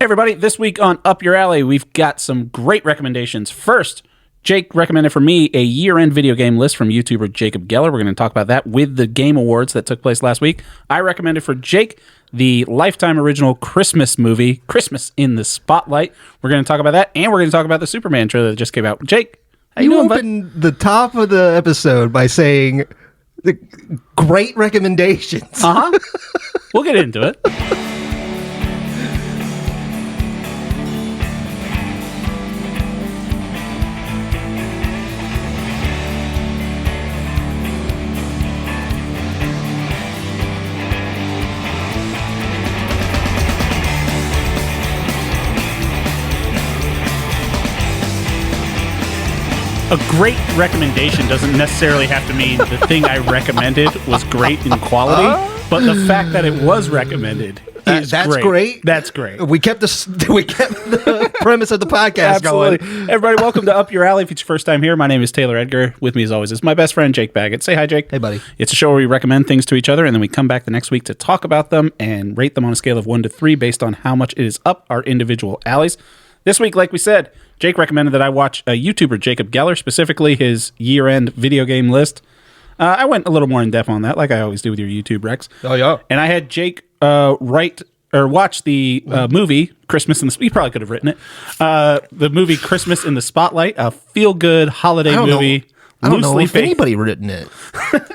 Hey everybody, this week on Up Your Alley, we've got some great recommendations. First, Jake recommended for me a year-end video game list from YouTuber Jacob Geller. We're going to talk about that with the Game Awards that took place last week. I recommended for Jake the Lifetime original Christmas movie, Christmas in the Spotlight. We're going to talk about that, and we're going to talk about the Superman trailer that just came out. Jake, how you doing, opened the top of the episode by saying the great recommendations. We'll get into it. A great recommendation doesn't necessarily have to mean the thing I recommended was great in quality, but the fact that it was recommended is that's great. That's great. We kept the premise of the podcast going. Everybody, welcome to Up Your Alley. If it's your first time here, my name is Taylor Edgar. With me, as always, is my best friend, Jake Baggett. Say hi, Jake. Hey, buddy. It's a show where we recommend things to each other, and then we come back the next week to talk about them and rate them on a scale of 1 to 3 based on how much it is up our individual alleys. This week, like we said, Jake recommended that I watch a YouTuber, Jacob Geller, specifically his year-end video game list. I went a little more in-depth on that, like I always do with your YouTube recs. Oh, yeah. And I had Jake watch the movie, Christmas in the... You probably could have written it. The movie Christmas in the Spotlight, a feel-good holiday movie. I don't know if anybody written it.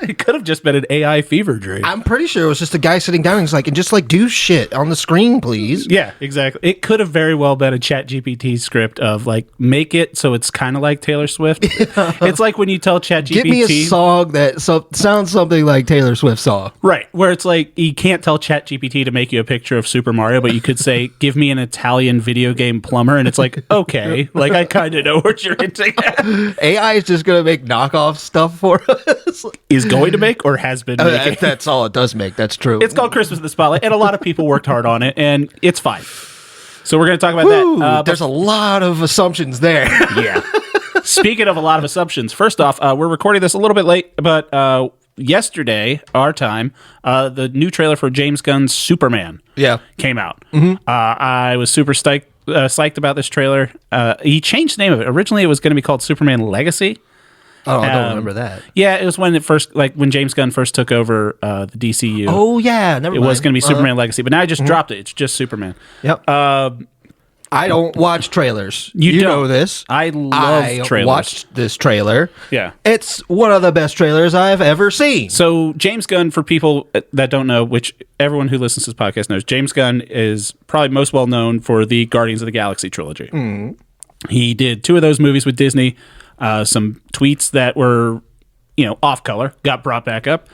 It could have just been an AI fever dream. I'm pretty sure it was just a guy sitting down and he's like, and just like do shit on the screen, please. Yeah, exactly. It could have very well been a ChatGPT script of like, make it so it's kind of like Taylor Swift. It's like when you tell ChatGPT... Give me a song that sounds something like Taylor Swift's song. Right, where it's like, you can't tell ChatGPT to make you a picture of Super Mario, but you could say, give me an Italian video game plumber, and it's like, okay, like I kind of know what you're hinting at. AI is just going to make knockoff stuff for us. Is going to make or has been making. That's all it does make. That's true. It's called Christmas in the Spotlight, and a lot of people worked hard on it, and it's fine. So we're going to talk about that. There's a lot of assumptions there. Yeah. Speaking of a lot of assumptions, first off, we're recording this a little bit late, but yesterday, our time, the new trailer for James Gunn's Superman came out. Mm-hmm. I was super psyched about this trailer. He changed the name of it. Originally, it was going to be called Superman Legacy. Oh, I don't remember that. Yeah, it was when when James Gunn first took over the DCU. Oh, yeah. Never mind. It was going to be Superman Legacy, but now I just dropped it. It's just Superman. Yep. I don't watch trailers. You don't. know this. I love trailers. I watched this trailer. Yeah. It's one of the best trailers I've ever seen. So James Gunn, for people that don't know, which everyone who listens to this podcast knows, James Gunn is probably most well known for the Guardians of the Galaxy trilogy. Mm. He did 2 of those movies with Disney. Some tweets that were, off color got brought back up.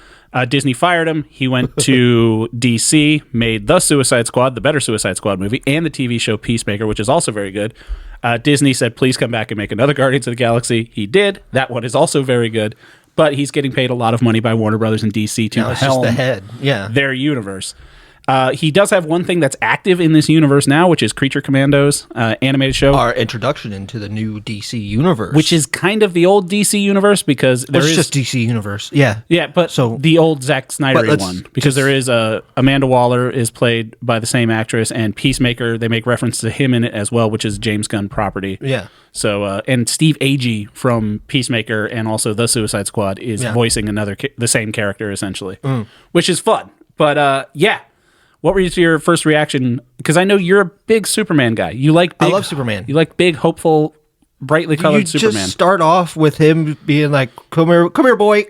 Disney fired him. He went to DC, made The Suicide Squad, the better Suicide Squad movie, and the TV show Peacemaker, which is also very good. Disney said, please come back and make another Guardians of the Galaxy. He did. That one is also very good. But he's getting paid a lot of money by Warner Brothers and DC to helm just the head. Yeah. Their universe. He does have one thing that's active in this universe now, which is Creature Commandos animated show. Our introduction into the new DC universe. Which is kind of the old DC universe because it's just DC universe. Yeah. Yeah, but so the old Zack Snyder one. Because there is Amanda Waller is played by the same actress, and Peacemaker, they make reference to him in it as well, which is James Gunn property. Yeah. So, and Steve Agee from Peacemaker and also The Suicide Squad is voicing the same character, essentially, which is fun. But, yeah. What was your first reaction? Because I know you're a big Superman guy. I love Superman. You like big, hopeful, brightly colored Superman. You just start off with him being like, come here, boy.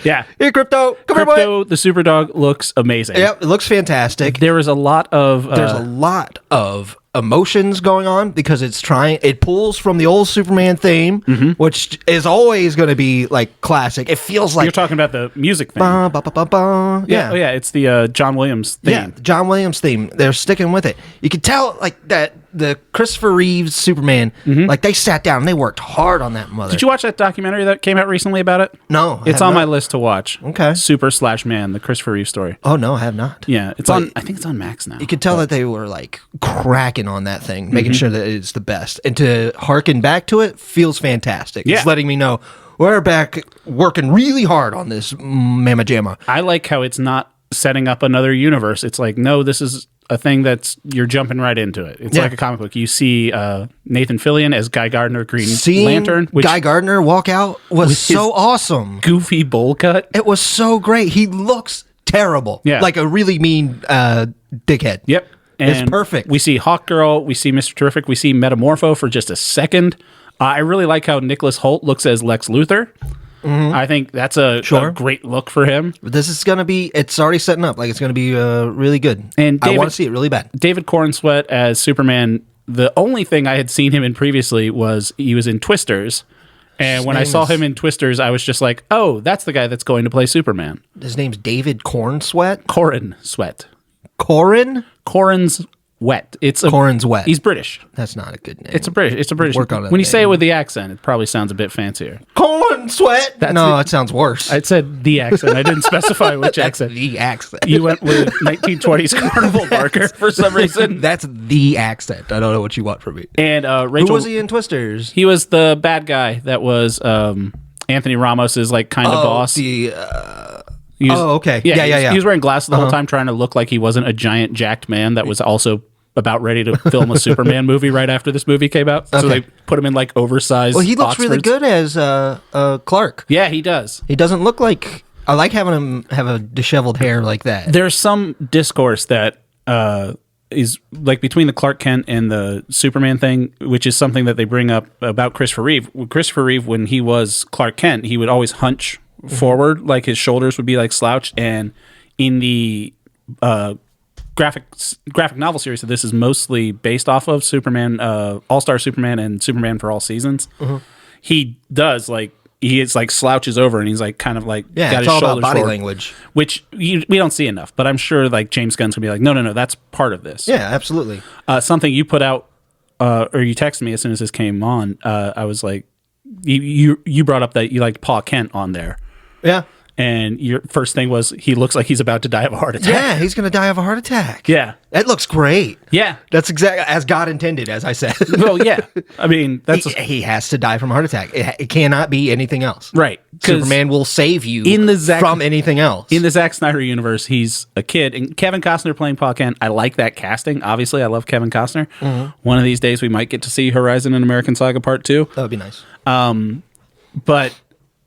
Yeah. Hey, Crypto. Come here, boy. Crypto, the super dog, looks amazing. Yep, it looks fantastic. There is a lot of... There's a lot of emotions going on because it pulls from the old Superman theme, which is always going to be like classic. It feels like you're talking about the music thing. Ba, ba, ba, ba, ba. Yeah. Oh, yeah, it's the John Williams theme. Yeah, John Williams theme. They're sticking with it. You can tell like that the Christopher Reeves Superman, like they sat down and they worked hard on that mother. Did you watch that documentary that came out recently about it? No. It's on my list to watch. Okay. Super/Man, the Christopher Reeve story. Oh, no, I have not. Yeah, I think it's on Max now. You could tell that they were like cracking on that thing, making sure that it's the best. And to harken back to it feels fantastic. Yeah. It's letting me know we're back working really hard on this Mamma Jamma. I like how it's not setting up another universe. It's like, no, this is a thing that's you're jumping right into it. It's like a comic book. You see Nathan Fillion as Guy Gardner, Green Lantern. Which Guy Gardner walk out was so awesome. Goofy bowl cut. It was so great. He looks terrible. Yeah. Like a really mean dickhead. Yep. And it's perfect. We see Hawkgirl. We see Mr. Terrific. We see Metamorpho for just a second. I really like how Nicholas Hoult looks as Lex Luthor. I think that's a great look for him. This is going to be, it's already setting up. Like, it's going to be really good. And I want to see it really bad. David Cornsweet as Superman. The only thing I had seen him in previously was he was in Twisters. And when I saw him in Twisters, I was just like, oh, that's the guy that's going to play Superman. His name's David Cornsweet? Corrin Sweat. Corrin? Corrin's Wet. Corrin's Wet. He's British. That's not a good name. It's a British. Work on it. When you say it with the accent, it probably sounds a bit fancier. Corn Sweat. It sounds worse. I said the accent. I didn't specify which accent. The accent. You went with 1920s Carnival Barker for some reason. That's the accent. I don't know what you want from me. And Rachel. Who was he in Twisters? He was the bad guy that was Anthony Ramos's like kind of boss. Okay. Yeah. He was wearing glasses the whole time, trying to look like he wasn't a giant jacked man that was also about ready to film a Superman movie right after this movie came out. So they put him in like oversized. Well, he looks really good as Clark. Yeah, he does. He doesn't look like. I like having him have a disheveled hair like that. There's some discourse that is like between the Clark Kent and the Superman thing, which is something that they bring up about Christopher Reeve. Christopher Reeve, when he was Clark Kent, he would always hunch forward, like his shoulders would be like slouched. And in the graphic novel series, so this is mostly based off of Superman, All-Star Superman and Superman for All Seasons. He does like he is like slouches over and he's like kind of like got his it's all shoulders about body forward, language, which we don't see enough. But I'm sure like James Gunn's gonna be like, no, that's part of this. Yeah, absolutely. Something you put out or you texted me as soon as this came on. I was like, you brought up that you liked Pa Kent on there. Yeah. And your first thing was he looks like he's about to die of a heart attack. Yeah, he's going to die of a heart attack. Yeah. That looks great. Yeah. That's exactly as God intended, as I said. Well, yeah. I mean, he has to die from a heart attack. It cannot be anything else. Right. Superman will save you from anything else. In the Zack Snyder universe, he's a kid. And Kevin Costner playing Pa Kent, I like that casting. Obviously, I love Kevin Costner. One of these days, we might get to see Horizon and American Saga Part 2. That would be nice. But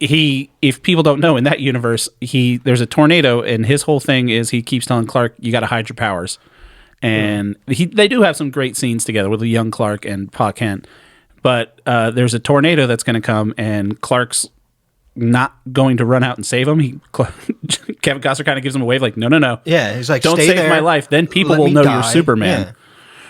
if people don't know, in that universe, there's a tornado, and his whole thing is he keeps telling Clark, you got to hide your powers. And they do have some great scenes together with the young Clark and Pa Kent. But there's a tornado that's going to come, and Clark's not going to run out and save him. Kevin Costner kind of gives him a wave like, no. Yeah, he's like, don't stay save there. my life. Then people will know you're Superman. Yeah.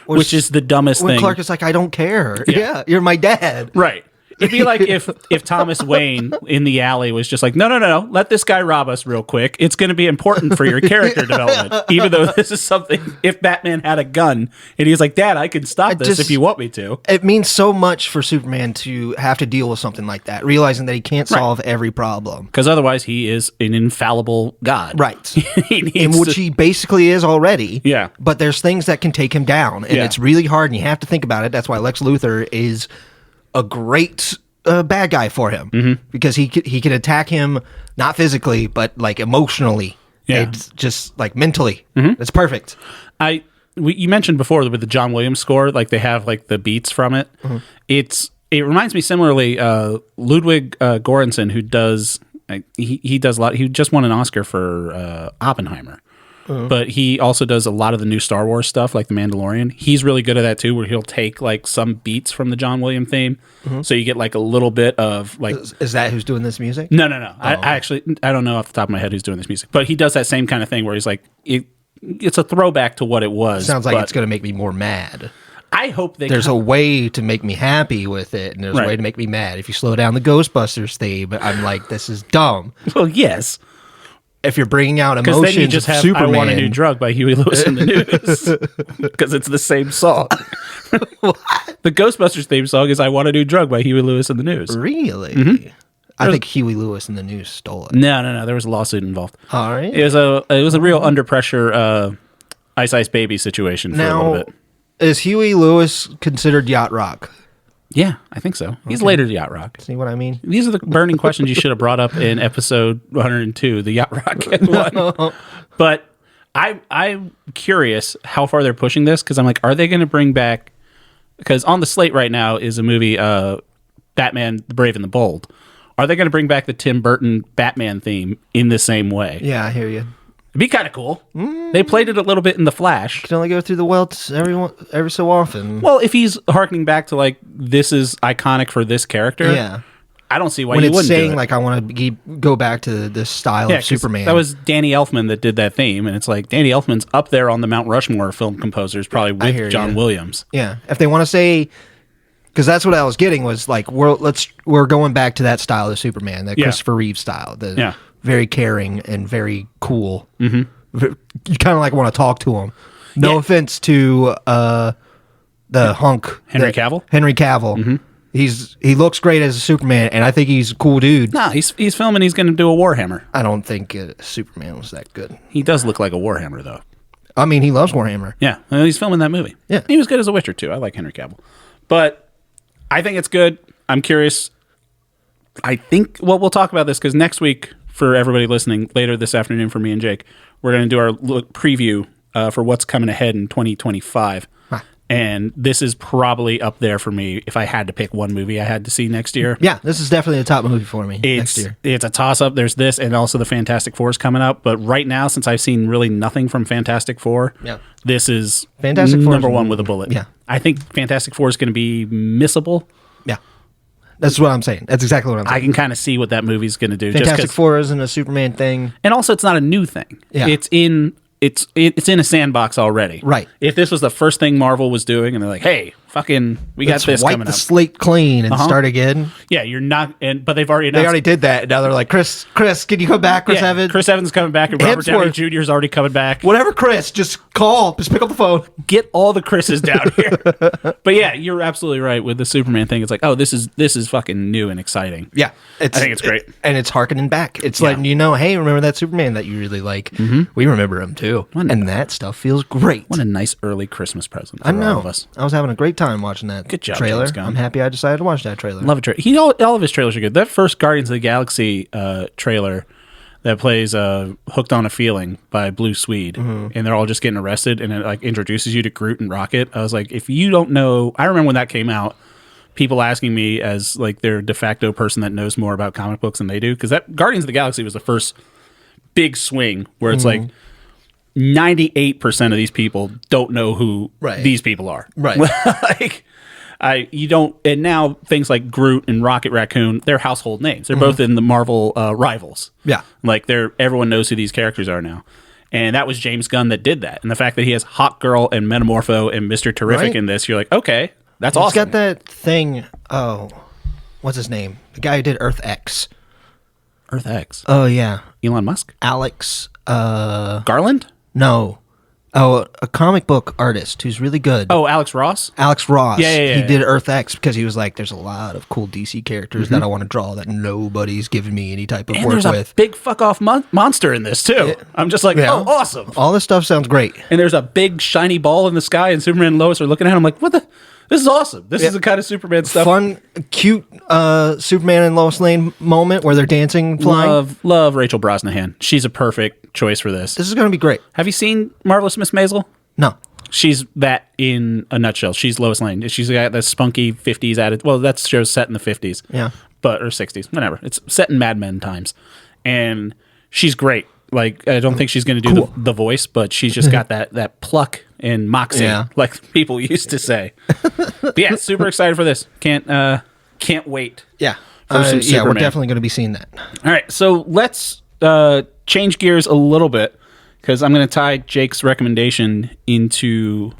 Which is the dumbest thing. When Clark is like, I don't care. Yeah, you're my dad. Right. It'd be like if Thomas Wayne in the alley was just like, no, let this guy rob us real quick. It's going to be important for your character development. Even though this is something, if Batman had a gun and he's like, Dad, I can stop this if you want me to. It means so much for Superman to have to deal with something like that, realizing that he can't solve every problem. Because otherwise he is an infallible god. Right. In which he basically is already. Yeah. But there's things that can take him down, and it's really hard, and you have to think about it. That's why Lex Luthor is a great bad guy for him, because he can attack him not physically but like emotionally, and just like mentally. It's perfect. You mentioned before with the John Williams score, like they have like the beats from it. It reminds me similarly Ludwig Göransson, who does he does a lot. He just won an Oscar for Oppenheimer. But he also does a lot of the new Star Wars stuff, like The Mandalorian. He's really good at that too, where he'll take like some beats from the John Williams theme, so you get like a little bit of like. Is that who's doing this music? No. I don't know off the top of my head who's doing this music, but he does that same kind of thing where he's like, it's a throwback to what it was. Sounds like it's going to make me more mad. I hope there's a way to make me happy with it, and there's a way to make me mad. If you slow down the Ghostbusters theme, I'm like, this is dumb. Well, yes. If you're bringing out emotions, then you just have Superman. I Want a New Drug by Huey Lewis in the News. Because it's the same song. What? The Ghostbusters theme song is I Want a New Drug by Huey Lewis in the News. Really? I think Huey Lewis in the News stole it. No. There was a lawsuit involved. All right. It was a real under pressure Ice Baby situation for a little bit. Is Huey Lewis considered yacht rock? Yeah, I think so. He's later yacht rock. See what I mean? These are the burning questions you should have brought up in episode 102, the yacht rock one. But I'm curious how far they're pushing this, because I'm like, are they going to bring back? Because on the slate right now is a movie, Batman: The Brave and the Bold. Are they going to bring back the Tim Burton Batman theme in the same way? Yeah, I hear you. It'd be kind of cool. They played it a little bit in The Flash. You can only go through the welts every so often. Well, if he's harkening back to like, this is iconic for this character, yeah, I don't see why when you it's wouldn't saying do it. like I want to go back to this style of Superman. That was Danny Elfman that did that theme, and it's like Danny Elfman's up there on the Mount Rushmore of film composers, probably with John Williams. Yeah, if they want to say, because that's what I was getting was like we're going back to that style of Superman, that Christopher Reeve style, the very caring and very cool. Mm-hmm. You kind of like want to talk to him. No offense to the hunk Henry Cavill. Mm-hmm. He looks great as a Superman, and I think he's a cool dude. No, he's filming. He's going to do a Warhammer. I don't think Superman was that good. He does look like a Warhammer, though. I mean, he loves Warhammer. Yeah, he's filming that movie. Yeah, he was good as a Witcher too. I like Henry Cavill, but I think it's good. I'm curious. I think we'll talk about this because next week, for everybody listening, later this afternoon for me and Jake, we're going to do our preview for what's coming ahead in 2025. And this is probably up there for me if I had to pick one movie I had to see next year. Yeah, this is definitely a top movie for me next year. It's a toss-up. There's this and also the Fantastic Four is coming up. But right now, since I've seen really nothing from Fantastic Four, this is Fantastic Four number one with a bullet. Yeah. I think Fantastic Four is going to be missable. Yeah. That's what I'm saying. That's exactly what I'm saying. I can kind of see what that movie's going to do. Fantastic Four isn't a Superman thing. And also, it's not a new thing. Yeah. It's in a sandbox already. Right. If this was the first thing Marvel was doing, and they're like, "Hey, fucking, we got this coming up. Wipe the slate clean and start again." Yeah, you're not. But they've already announced. They already did that. Now they're like, Chris, can you come back? Chris Evans. Chris Evans is coming back, and Robert Downey Jr. is already coming back. Whatever, Chris, just call. Just pick up the phone. Get all the Chris's down here. But yeah, you're absolutely right with the Superman thing. It's like, oh, this is fucking new and exciting. Yeah, I think it's great, and it's harkening back. It's letting you know, hey, remember that Superman that you really like? Mm-hmm. We remember him too, and that stuff feels great. What a nice early Christmas present for all of us. I was having a great time watching that. Good job, trailer. James Gunn. I'm happy I decided to watch that trailer. Love a trailer. All of his trailers are good. That first Guardians of the Galaxy trailer that plays "Hooked on a Feeling" by Blue Swede, and they're all just getting arrested, and it like introduces you to Groot and Rocket. I was like, if you don't know, I remember when that came out, people asking me as like their de facto person that knows more about comic books than they do, because that Guardians of the Galaxy was the first big swing where it's like 98% of these people don't know who these people are. Right. Like, you don't, and now things like Groot and Rocket Raccoon, they're household names. They're both in the Marvel rivals. Yeah. Like everyone knows who these characters are now. And that was James Gunn that did that. And the fact that he has Hawk Girl and Metamorpho and Mr. Terrific in this, you're like, okay, that's awesome. He's got that thing, what's his name? The guy who did Earth X. Earth X? Oh, yeah. Elon Musk? Alex. Garland? No. Oh, a comic book artist who's really good. Oh, Alex Ross? Alex Ross. Yeah. He did Earth X because he was like, there's a lot of cool DC characters that I want to draw that nobody's given me any type of work with. There's a big fuck-off monster in this, too. I'm just like, oh, awesome. All this stuff sounds great. And there's a big shiny ball in the sky, and Superman and Lois are looking at him like, what the? This is awesome. This is the kind of Superman stuff. Fun, cute Superman and Lois Lane moment where they're dancing, flying. Love Rachel Brosnahan. She's a perfect choice for this. This is going to be great. Have you seen Marvelous Miss Maisel? No. She's that in a nutshell. She's Lois Lane. She's got this spunky 50s attitude. Well, that show's set in the 50s. Yeah. Or 60s, whatever. It's set in Mad Men times. And she's great. Like, I don't think she's going to do the voice, but she's just got that pluck and moxie, like people used to say. But yeah, super excited for this. Can't wait. Yeah. For some Superman. We're definitely going to be seeing that. All right, so let's change gears a little bit, because I'm going to tie Jake's recommendation into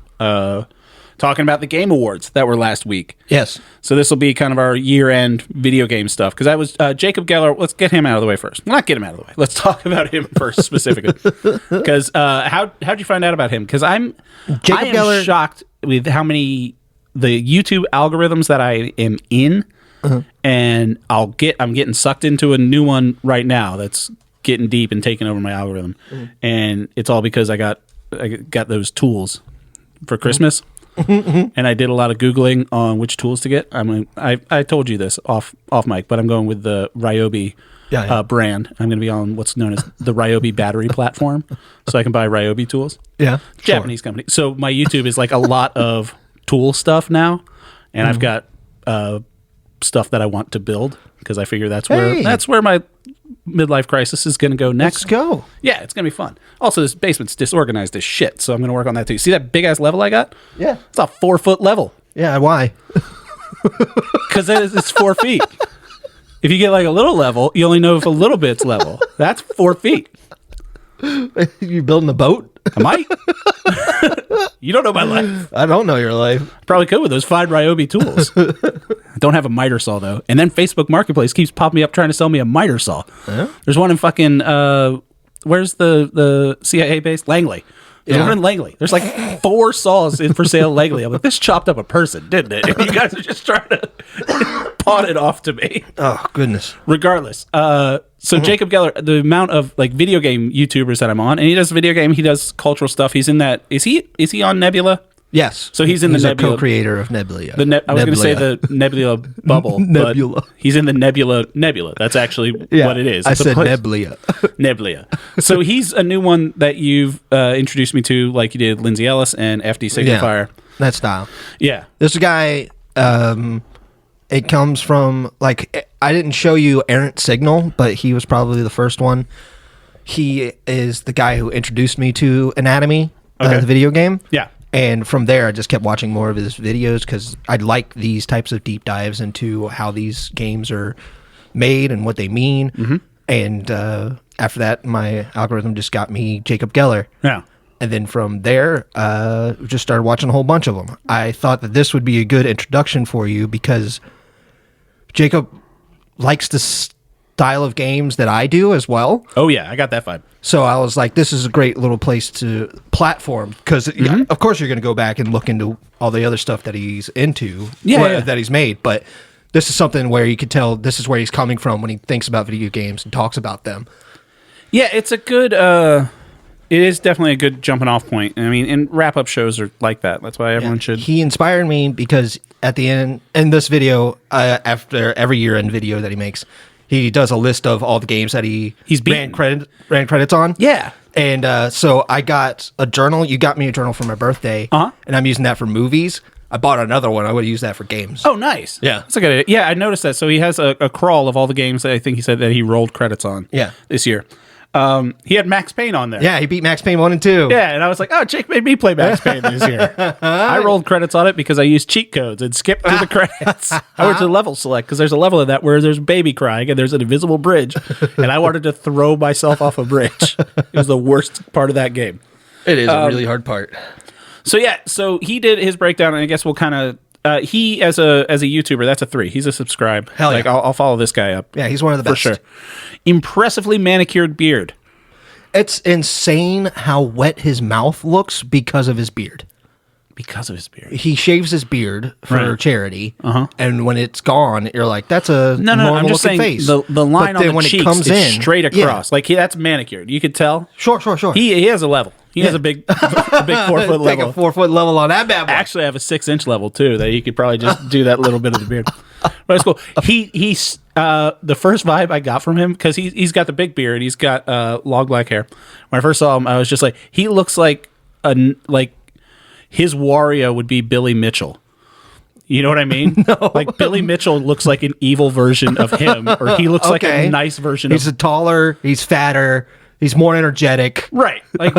talking about the Game Awards that were last week. Yes. So this will be kind of our year-end video game stuff, because that was Jacob Geller. Let's get him out of the way first. Well, not get him out of the way. Let's talk about him first specifically. Because how'd you find out about him? Because I am shocked with how many the YouTube algorithms that I am in, and I'm getting sucked into a new one right now that's getting deep and taking over my algorithm, and it's all because I got those tools for Christmas. And I did a lot of Googling on which tools to get. I told you this off mic, but I'm going with the Ryobi brand. I'm going to be on what's known as the Ryobi battery platform, so I can buy Ryobi tools. Yeah, Japanese company. So my YouTube is like a lot of tool stuff now, and I've got stuff that I want to build because I figure that's where my midlife crisis is going to go next. Let's go. Yeah, it's going to be fun. Also, this basement's disorganized as shit, so I'm going to work on that too. See that big ass level I got? Yeah, it's a 4-foot level. Yeah, why? Because it's 4 feet. If you get like a little level, you only know if a little bit's level. That's 4 feet. You building a boat? I might. You don't know my life. I don't know your life. Probably could with those fine Ryobi tools. I don't have a miter saw though. And then Facebook Marketplace keeps popping me up trying to sell me a miter saw. There's one in fucking where's the CIA base? Langley. There's one in Langley. There's like 4 saws in for sale in Langley. I'm like, this chopped up a person, didn't it? And you guys are just trying to pawn it off to me. Oh, goodness. Regardless. So Jacob Geller, the amount of like video game YouTubers that I'm on, and he does video game, he does cultural stuff. He's in that. Is he on Nebula? Yes. So he's in the Nebula. Co-creator of Nebula. I was going to say the Nebula bubble. Nebula. But he's in the Nebula. That's actually what it is. I said Nebula. Nebula. So he's a new one that you've introduced me to, like you did Lindsay Ellis and FD Signifier. Yeah, that style. Yeah. This guy, it comes from, like, I didn't show you Errant Signal, but he was probably the first one. He is the guy who introduced me to Anatomy, the video game. Yeah. And from there, I just kept watching more of his videos because I like these types of deep dives into how these games are made and what they mean. Mm-hmm. And after that, my algorithm just got me Jacob Geller. Yeah. And then from there, just started watching a whole bunch of them. I thought that this would be a good introduction for you because Jacob likes the style of games that I do as well. Oh, yeah. I got that vibe. So I was like, this is a great little place to platform because, of course, you're going to go back and look into all the other stuff that he's into, that he's made. But this is something where you could tell this is where he's coming from when he thinks about video games and talks about them. Yeah, it's a good, it is definitely a good jumping off point. I mean, and wrap-up shows are like that. That's why everyone should. He inspired me because at the end, in this video, after every year-end video that he makes, he does a list of all the games that he's ran credits on. Yeah. And so I got a journal. You got me a journal for my birthday. And I'm using that for movies. I bought another one. I would use that for games. Oh, nice. Yeah. That's a good idea. Yeah, I noticed that. So he has a crawl of all the games that I think he said that he rolled credits on this year. He had Max Payne on there. Yeah, he beat Max Payne 1 and 2. Yeah, and I was like, oh, Jake made me play Max Payne this year. I rolled credits on it because I used cheat codes and skipped through the credits. I went to level select because there's a level of that where there's baby crying and there's an invisible bridge, and I wanted to throw myself off a bridge. It was the worst part of that game. It is a really hard part. So yeah, so he did his breakdown, and I guess we'll kind of he as a YouTuber, that's a 3. He's a subscribe. Hell yeah. Like I'll follow this guy up. Yeah, he's one of the best. For sure. Impressively manicured beard. It's insane how wet his mouth looks because of his beard. Because of his beard. He shaves his beard for charity, and when it's gone, you're like, that's a normal I'm just looking face. face. The line on the when cheeks it comes is in, straight across. Like that's manicured. You could tell. Sure. He has a level. He has a big 4-foot level. Take a 4-foot level on that bad boy. Actually, I have a 6-inch level too that you could probably just do that little bit of the beard. But it's cool. He's the first vibe I got from him because he's got the big beard. He's got long black hair. When I first saw him, I was just like, he looks like his Wario would be Billy Mitchell. You know what I mean? No. Like Billy Mitchell looks like an evil version of him, or he looks like a nice version He's taller, he's fatter, he's more energetic. Right. Like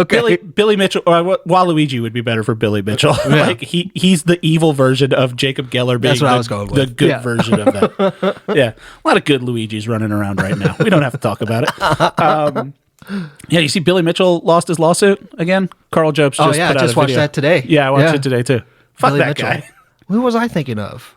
Billy Mitchell, or Waluigi would be better for Billy Mitchell. Yeah. Like he's the evil version of Jacob Geller being the good version of that. Yeah. A lot of good Luigis running around right now. We don't have to talk about it. Yeah, you see Billy Mitchell lost his lawsuit again? Carl Jobs just put out just a watched video. that today. Yeah, I watched it today too. Fuck Billy that Mitchell. guy. Who was I thinking of?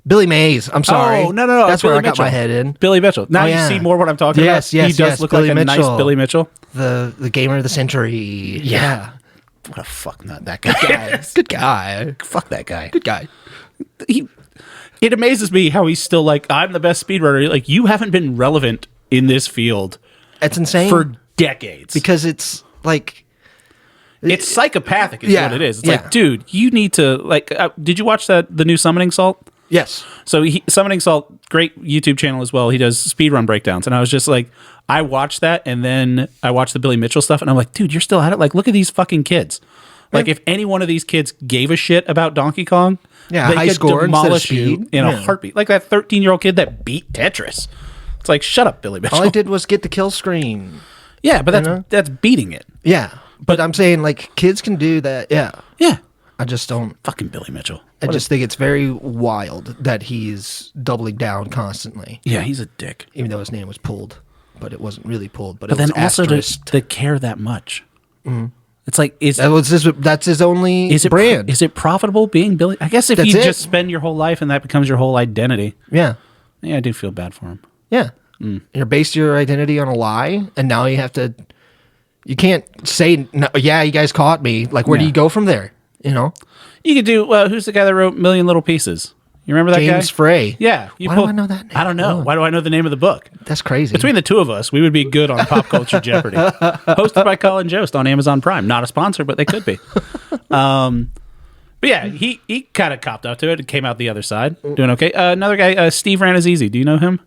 Billy Mays. I'm sorry. Oh, no. That's Billy where I got Mitchell. my head in. Billy Mitchell. Now you see more what I'm talking about. Yes, he does look Billy like a Mitchell. nice Billy Mitchell. The gamer of the century. Yeah. What a fuck nut that guy is. Good guy. Fuck that guy. Good guy. It amazes me how he's still like, I'm the best speedrunner. Like, you haven't been relevant in this field. It's insane. For decades. Because it's like... It's psychopathic is what it is. It's like, dude, you need to... Like, did you watch the new Summoning Salt? Yes. So Summoning Salt, great YouTube channel as well. He does speedrun breakdowns. And I was just like, I watched that, and then I watched the Billy Mitchell stuff, and I'm like, dude, you're still at it? Like, look at these fucking kids. Like, if any one of these kids gave a shit about Donkey Kong, they high could score demolish you speed. in a heartbeat. Like that 13-year-old kid that beat Tetris. It's like, shut up, Billy Mitchell. All I did was get the kill screen. Yeah, but that's beating it. Yeah. But I'm saying, like, kids can do that. Yeah. Yeah. I just don't. Fucking Billy Mitchell. I just think it's very wild that he's doubling down constantly. Yeah, he's a dick. Even though his name was pulled, but it wasn't really pulled. But then it was also to care that much. It's like, that's his only brand. Is it profitable being Billy? I guess if you just spend your whole life and that becomes your whole identity. Yeah. Yeah, I do feel bad for him. Yeah. You're based your identity on a lie, and now you can't say, no, yeah, you guys caught me. Like, where do you go from there? You know? You could do, who's the guy that wrote Million Little Pieces? You remember that guy? James Frey. Yeah. Why do I know that name? I don't know. Why do I know the name of the book? That's crazy. Between the two of us, we would be good on Pop Culture Jeopardy. Hosted by Colin Jost on Amazon Prime. Not a sponsor, but they could be. But yeah, he kind of copped up to it and came out the other side. Doing okay. Another guy, Steve Ranazizi. Do you know him?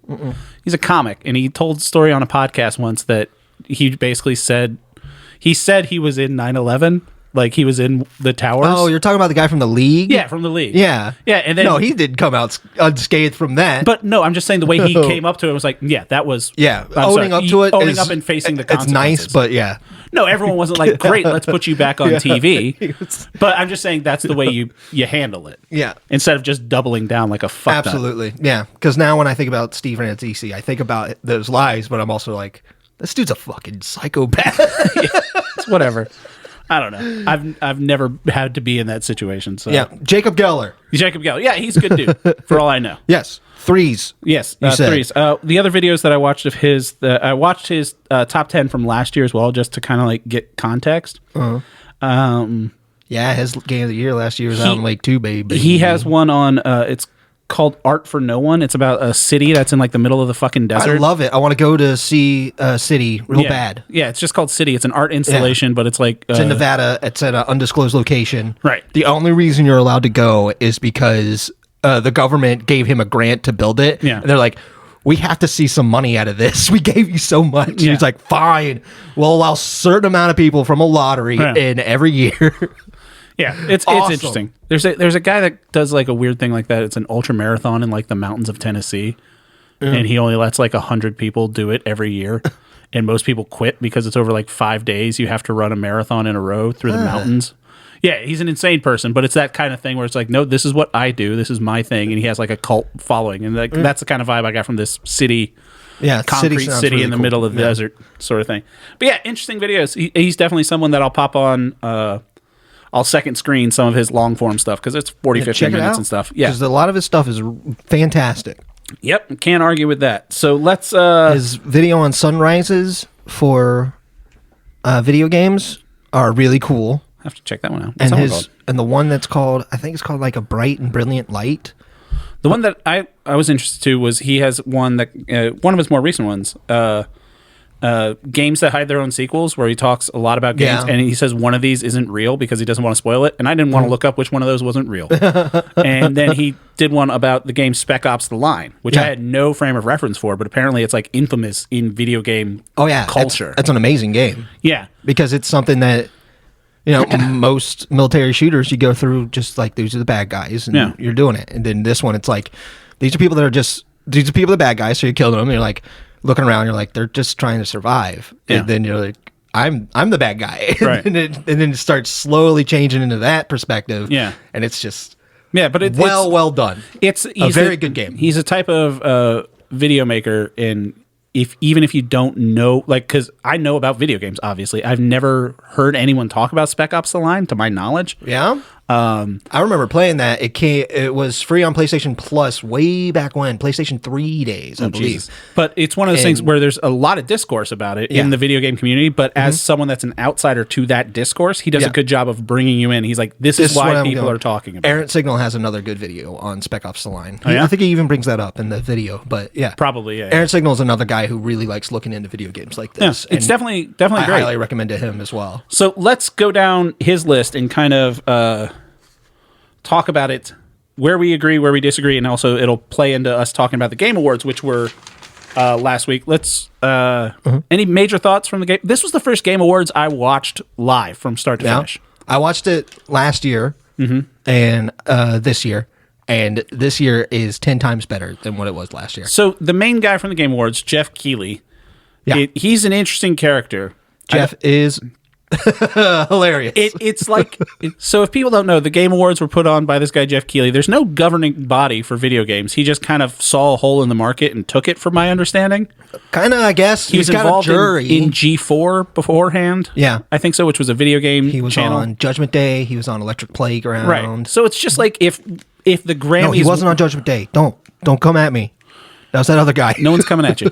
He's a comic, and he told a story on a podcast once that he basically said he was in 9/11. Like, he was in the towers. Oh, you're talking about the guy from the League? Yeah, from the League. Yeah. Yeah, and then... No, he did come out unscathed from that. But no, I'm just saying the way he came up to it was like, yeah, that was... Yeah, owning up to it owning up and facing the consequences. It's nice, but yeah. No, everyone wasn't like, great, let's put you back on TV. But I'm just saying that's the way you handle it. Yeah. Instead of just doubling down like a fuck Absolutely. Yeah. Because now when I think about Steve Ranazizi, I think about those lies, but I'm also like, this dude's a fucking psychopath. It's whatever. I don't know. I've never had to be in that situation. So yeah, Jacob Geller. Yeah, he's a good dude. For all I know. Yes, threes. Yes, threes. The other videos that I watched of his, I watched his top 10 from last year as well, just to kind of like get context. Yeah, his game of the year last year was out in Lake 2, baby. He has one on. It's called Art for No One. It's about a city that's in like the middle of the fucking desert. I love it. I want to go to see City real bad. Yeah, it's just called City. It's an art installation, but it's like... it's in Nevada. It's at an undisclosed location. Right. The only reason you're allowed to go is because the government gave him a grant to build it. Yeah. And they're like, we have to see some money out of this. We gave you so much. And he's like, fine. We'll allow a certain amount of people from a lottery in every year. Yeah, it's interesting. There's a guy that does like a weird thing like that. It's an ultra marathon in like the mountains of Tennessee, and he only lets like 100 people do it every year, and most people quit because it's over like 5 days. You have to run a marathon in a row through the mountains. Yeah, he's an insane person, but it's that kind of thing where it's like, no, this is what I do. This is my thing, and he has like a cult following, and like that's the kind of vibe I got from this city. Yeah, concrete city really in the middle of the desert sort of thing. But yeah, interesting videos. He's definitely someone that I'll pop on. I'll second screen some of his long form stuff because it's 40, 50 minutes and stuff. Yeah. Because a lot of his stuff is fantastic. Yep. Can't argue with that. So let's... his video on sunrises for video games are really cool. I have to check that one out. What's and the one that's called, I think it's called like A Bright and Brilliant Light. The one that I was interested to was he has one that... one of his more recent ones... games that hide their own sequels, where he talks a lot about games, and he says one of these isn't real because he doesn't want to spoil it, and I didn't want to look up which one of those wasn't real. And then he did one about the game Spec Ops: The Line, which I had no frame of reference for, but apparently it's like infamous in video game culture. It's an amazing game. Yeah, because it's something that most military shooters, you go through just like, these are the bad guys, and you're doing it. And then this one, it's like, these are the bad guys, so you're killing them, and you're like, looking around, you're like, they're just trying to survive. And then you're like, I'm the bad guy. Right. and then it starts slowly changing into that perspective. Yeah. And it's just but well done. It's a very good game. He's a type of video maker, and even if you don't know, like, because I know about video games, obviously, I've never heard anyone talk about Spec Ops: The Line, to my knowledge. Yeah. I remember playing that. It was free on PlayStation Plus way back when, PlayStation 3 days, I believe. Jesus. But it's one of those things where there's a lot of discourse about it in the video game community, but as someone that's an outsider to that discourse, he does a good job of bringing you in. He's like, this is why people are talking about Errant Signal has another good video on Spec Ops: The Line. Oh, yeah? I think he even brings that up in the video, but yeah. Probably, yeah. Errant Signal is another guy who really likes looking into video games like this. Yeah, it's definitely I great. highly recommend it to him as well. So let's go down his list and kind of... talk about it where we agree, where we disagree, and also it'll play into us talking about the Game Awards, which were last week. Let's. Any major thoughts from the game? This was the first Game Awards I watched live from start to finish. I watched it last year and this year. And this year is 10 times better than what it was last year. So the main guy from the Game Awards, Jeff Keighley, he's an interesting character. Jeff is hilarious. It's like, so if people don't know, the Game Awards were put on by this guy, Jeff Keighley. There's no governing body for video games. He just kind of saw a hole in the market and took it, from my understanding. Kind of, I guess. He was involved in G4 beforehand. Yeah. I think so, which was a video game He was channel. on Judgment Day. He was on Electric Playground. Right. So it's just like if the Grammys... No, he wasn't on Judgment Day. Don't come at me. That was that other guy. No one's coming at you.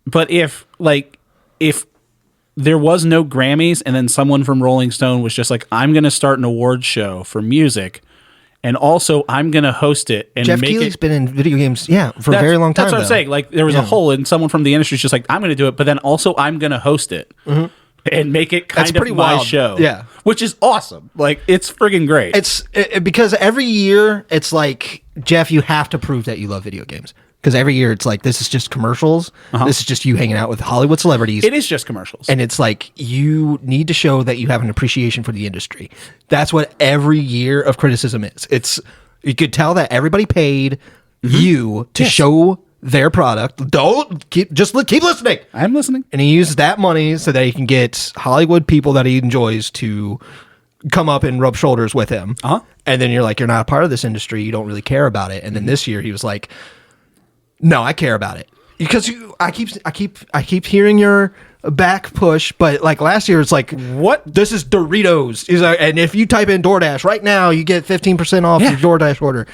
But if there was no Grammys and then someone from Rolling Stone was just like, I'm going to start an awards show for music, and also I'm going to host it and Jeff make Keighley's it... been in video games, for a very long time. That's what I'm saying. Like, there was a hole, and someone from the industry is just like, I'm going to do it, but then also I'm going to host it. And make it kind of my show. Yeah. Which is awesome. Like, it's friggin' great. It's because every year it's like, Jeff, you have to prove that you love video games. Because every year it's like, this is just commercials. This is just you hanging out with Hollywood celebrities. It is just commercials. And it's like, you need to show that you have an appreciation for the industry. That's what every year of criticism is. You could tell that everybody paid you to show their product. Keep listening. I'm listening. And he uses that money so that he can get Hollywood people that he enjoys to come up and rub shoulders with him. And then you're like, you're not a part of this industry. You don't really care about it. And then this year he was like, no, I care about it. Because I keep hearing your back push, but like last year it's like, what? This is Doritos. He's like, and if you type in DoorDash right now, you get 15% off your DoorDash order.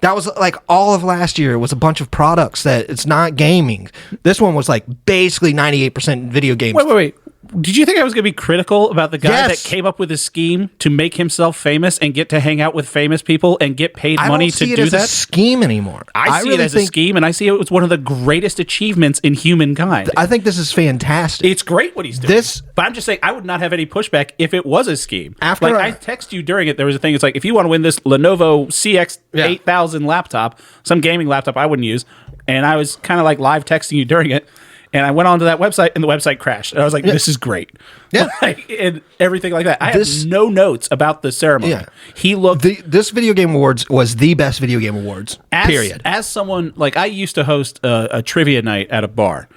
That was like all of last year. It was a bunch of products that it's not gaming. This one was like basically 98% video games. Wait. Did you think I was going to be critical about the guy that came up with a scheme to make himself famous and get to hang out with famous people and get paid money to do that? I don't see it as a scheme anymore. I see it as a scheme, and I see it as one of the greatest achievements in humankind. I think this is fantastic. It's great what he's doing. But I'm just saying, I would not have any pushback if it was a scheme. I text you during it, there was a thing, it's like, if you want to win this Lenovo CX8000 laptop, some gaming laptop I wouldn't use, and I was kind of like live texting you during it, and I went onto that website, and the website crashed. And I was like, this is great. Yeah. And everything like that. I have no notes about the ceremony. Yeah. He looked... This Video Game Awards was the best Video Game Awards, period. As someone... Like, I used to host a trivia night at a bar,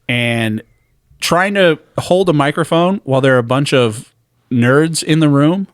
and trying to hold a microphone while there are a bunch of nerds in the room...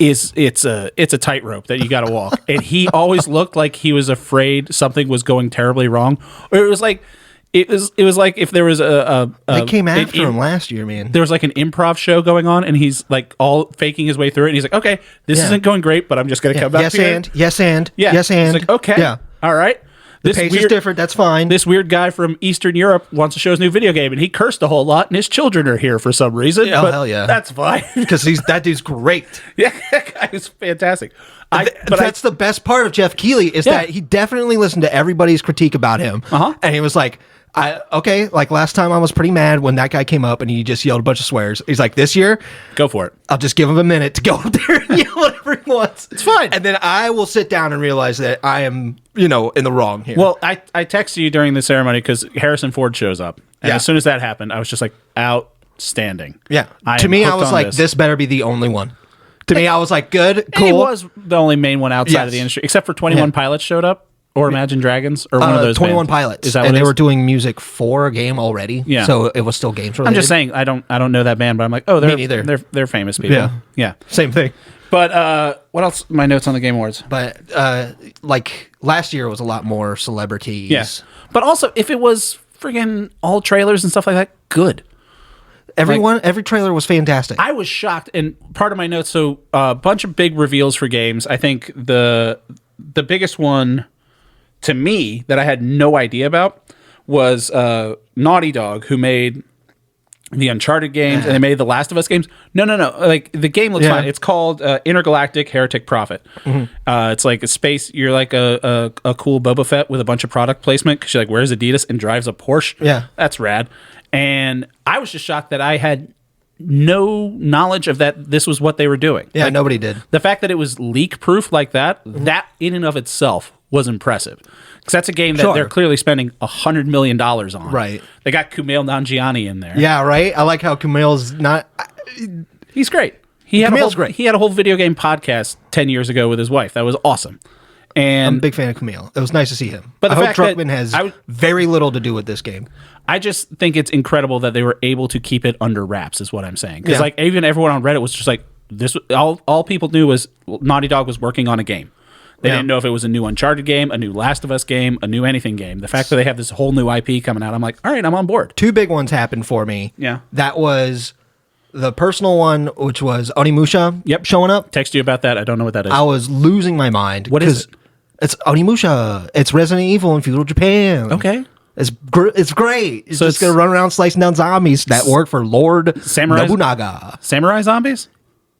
It's a tightrope that you got to walk. And he always looked like he was afraid something was going terribly wrong. Or it was like... It was like if there was they came after him last year, man. There was like an improv show going on, and he's like all faking his way through it. And he's like, "Okay, this isn't going great, but I'm just going to come back here." Yes, and. It's like, okay, all right. The pace is different. That's fine. This weird guy from Eastern Europe wants to show his new video game, and he cursed a whole lot, and his children are here for some reason. Oh, hell yeah, that's fine because that dude's great. Yeah, that guy is fantastic. But that's the best part of Jeff Keighley is that he definitely listened to everybody's critique about him, and he was like, like last time I was pretty mad when that guy came up and he just yelled a bunch of swears. He's like, this year, go for it. I'll just give him a minute to go up there and yell whatever he wants. It's fine. And then I will sit down and realize that I am, in the wrong here. Well, I texted you during the ceremony because Harrison Ford shows up. And as soon as that happened, I was just like, outstanding. Yeah. To me, I was like, this better be the only one. To me, I was like, good, cool. He was the only main one outside of the industry, except for 21 Pilots showed up. Or Imagine Dragons, or one of those 21 bands. Pilots. Is that and what they were doing music for a game already. Yeah. So it was still games related. I'm just saying, I don't know that band, but I'm like, oh, Me neither. They're famous people. Yeah. Same thing. But what else? My notes on the Game Awards. But like last year was a lot more celebrities. Yes. But also, if it was friggin' all trailers and stuff like that, good. Every trailer was fantastic. I was shocked, and part of my notes. So a bunch of big reveals for games. I think the biggest one to me that I had no idea about was Naughty Dog, who made the Uncharted games and they made the Last of Us games. No. Like the game looks fine. It's called Intergalactic Heretic Prophet. It's like a space. You're like a cool Boba Fett with a bunch of product placement because she like wears Adidas and drives a Porsche. Yeah, that's rad. And I was just shocked that I had no knowledge of that this was what they were doing. Yeah, nobody did. The fact that it was leak proof like that, that in and of itself was impressive. Because that's a game that they're clearly spending $100 million on. Right. They got Kumail Nanjiani in there. Yeah, right? I like how Kumail's not... He's great. He had a whole video game podcast 10 years ago with his wife. That was awesome. And I'm a big fan of Kumail. It was nice to see him. But I hope fact that Druckmann has very little to do with this game. I just think it's incredible that they were able to keep it under wraps, is what I'm saying. Because like even everyone on Reddit was just like, this. All people knew was Naughty Dog was working on a game. They didn't know if it was a new Uncharted game, a new Last of Us game, a new anything game. The fact that they have this whole new IP coming out, I'm like, all right, I'm on board. 2 big ones happened for me. Yeah. That was the personal one, which was Onimusha showing up. Text you about that. I don't know what that is. I was losing my mind. What is it? It's Onimusha. It's Resident Evil in feudal Japan. Okay. It's great. It's So just going to run around slicing down zombies that work for Lord Nobunaga. Samurai zombies?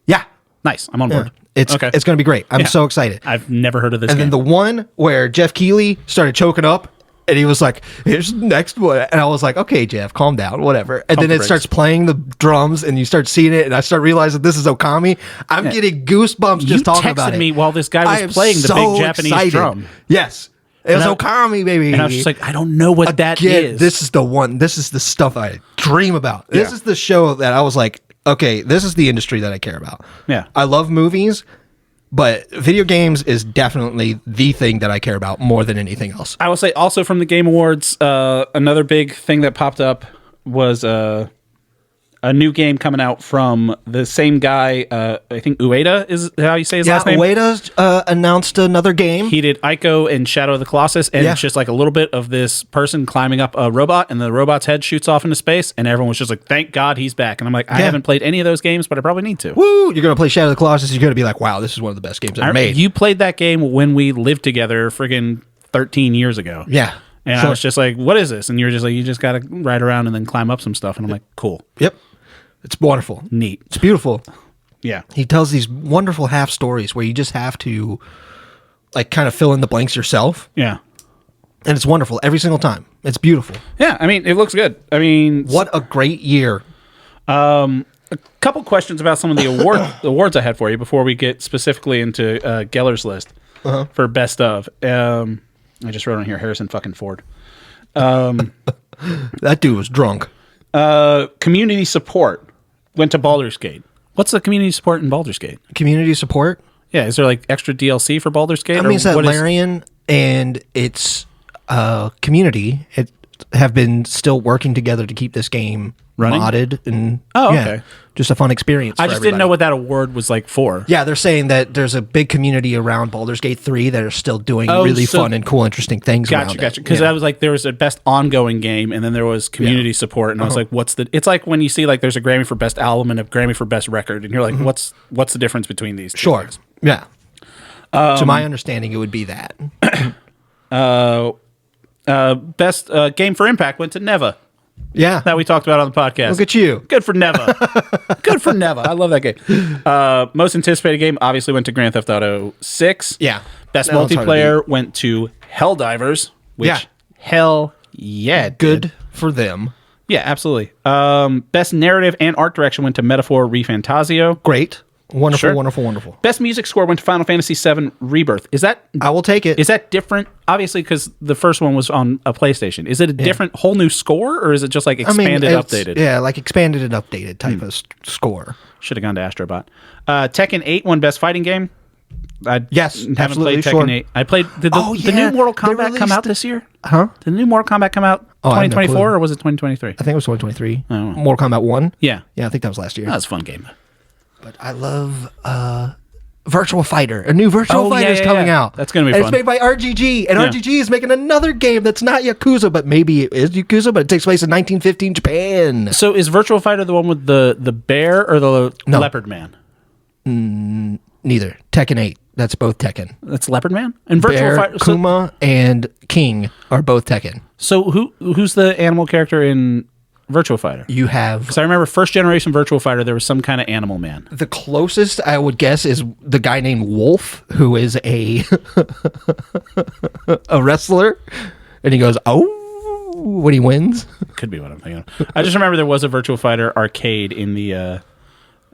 Yeah. Nice. I'm on board. It's going to be great. I'm so excited. I've never heard of this game. And then the one where Jeff Keighley started choking up and he was like, here's the next one. And I was like, okay, Jeff, calm down, whatever. And then it starts playing the drums and you start seeing it. And I start realizing this is Okami. I'm getting goosebumps just talking about it. You texted me while this guy was playing the big Japanese drum. Yes. It was Okami, baby. And I was just like, I don't know what that is. This is the one. This is the stuff I dream about. This is the show that I was like, okay, this is the industry that I care about. Yeah. I love movies, but video games is definitely the thing that I care about more than anything else. I will say also from the Game Awards, another big thing that popped up was a new game coming out from the same guy. I think Ueda is how you say his last name. Ueda announced another game. He did Ico and Shadow of the Colossus, and it's just like a little bit of this person climbing up a robot, and the robot's head shoots off into space, and everyone was just like, thank God he's back. And I'm like, I haven't played any of those games, but I probably need to. Woo! You're going to play Shadow of the Colossus, you're going to be like, wow, this is one of the best games ever made. You played that game when we lived together friggin' 13 years ago. Yeah. And I was just like, what is this? And you were just like, you just got to ride around and then climb up some stuff. And I'm like, cool. Yep. It's wonderful. Neat. It's beautiful. Yeah. He tells these wonderful half stories where you just have to like kind of fill in the blanks yourself. Yeah. And it's wonderful every single time. It's beautiful. Yeah. I mean, it looks good. I mean, what a great year. A couple questions about some of the awards I had for you before we get specifically into Geller's list for best of. I just wrote on here Harrison fucking Ford. That dude was drunk. Community support went to Baldur's Gate. What's the community support in Baldur's Gate? Community support? Yeah, is there like extra DLC for Baldur's Gate? I mean, it's that Larian and its community have been still working together to keep this game running, modded, and okay. Just a fun experience. I just didn't know what that award was like for. Yeah, they're saying that there's a big community around Baldur's Gate 3 that are still doing really fun and cool, interesting things around it. Gotcha. Because I was like, there was a best ongoing game, and then there was community support, and I was like, it's like when you see like there's a Grammy for best album and a Grammy for best record, and you're like, what's the difference between these two? Sure. Things? Yeah. To my understanding, it would be that. Best game for impact went to Neva. Yeah. That we talked about on the podcast. Look at you. Good for Neva. Good for Neva. I love that game. Most anticipated game obviously went to Grand Theft Auto 6. Yeah. Best multiplayer went to Helldivers, which hell yeah. Good for them. Yeah, absolutely. Best narrative and art direction went to Metaphor ReFantazio. Great. Wonderful, Sure. wonderful. Best music score went to Final Fantasy VII Rebirth. Is that... I will take it. Is that different? Obviously, because the first one was on a PlayStation. Is it a different, whole new score, or is it just like expanded, updated? Yeah, like expanded and updated type of score. Should have gone to Astrobot. Tekken 8 won Best Fighting Game. Yes, haven't absolutely, played Tekken 8. I played... Did the new Mortal Kombat come out this year? Huh? Did the new Mortal Kombat come out 2024, or was it 2023? I think it was 2023. Oh. Mortal Kombat 1? Yeah. Yeah, I think that was last year. That was a fun game. But I love Virtual Fighter. A new Virtual Fighter is coming out. That's going to be and fun. It's made by RGG. And RGG is making another game that's not Yakuza, but maybe it is Yakuza, but it takes place in 1915 Japan. So is Virtual Fighter the one with the bear or the Leopard Man? Neither. Tekken 8. That's both Tekken. That's Leopard Man? And Virtual Bear, Fighter... Kuma, and King are both Tekken. So who's the animal character in Virtual Fighter? You have... Because I remember first generation Virtual Fighter, there was some kind of animal man. The closest I would guess is the guy named Wolf, who is a a wrestler, and he goes, oh. when he wins. Could be what I'm thinking of. I just remember there was a Virtua Fighter arcade in the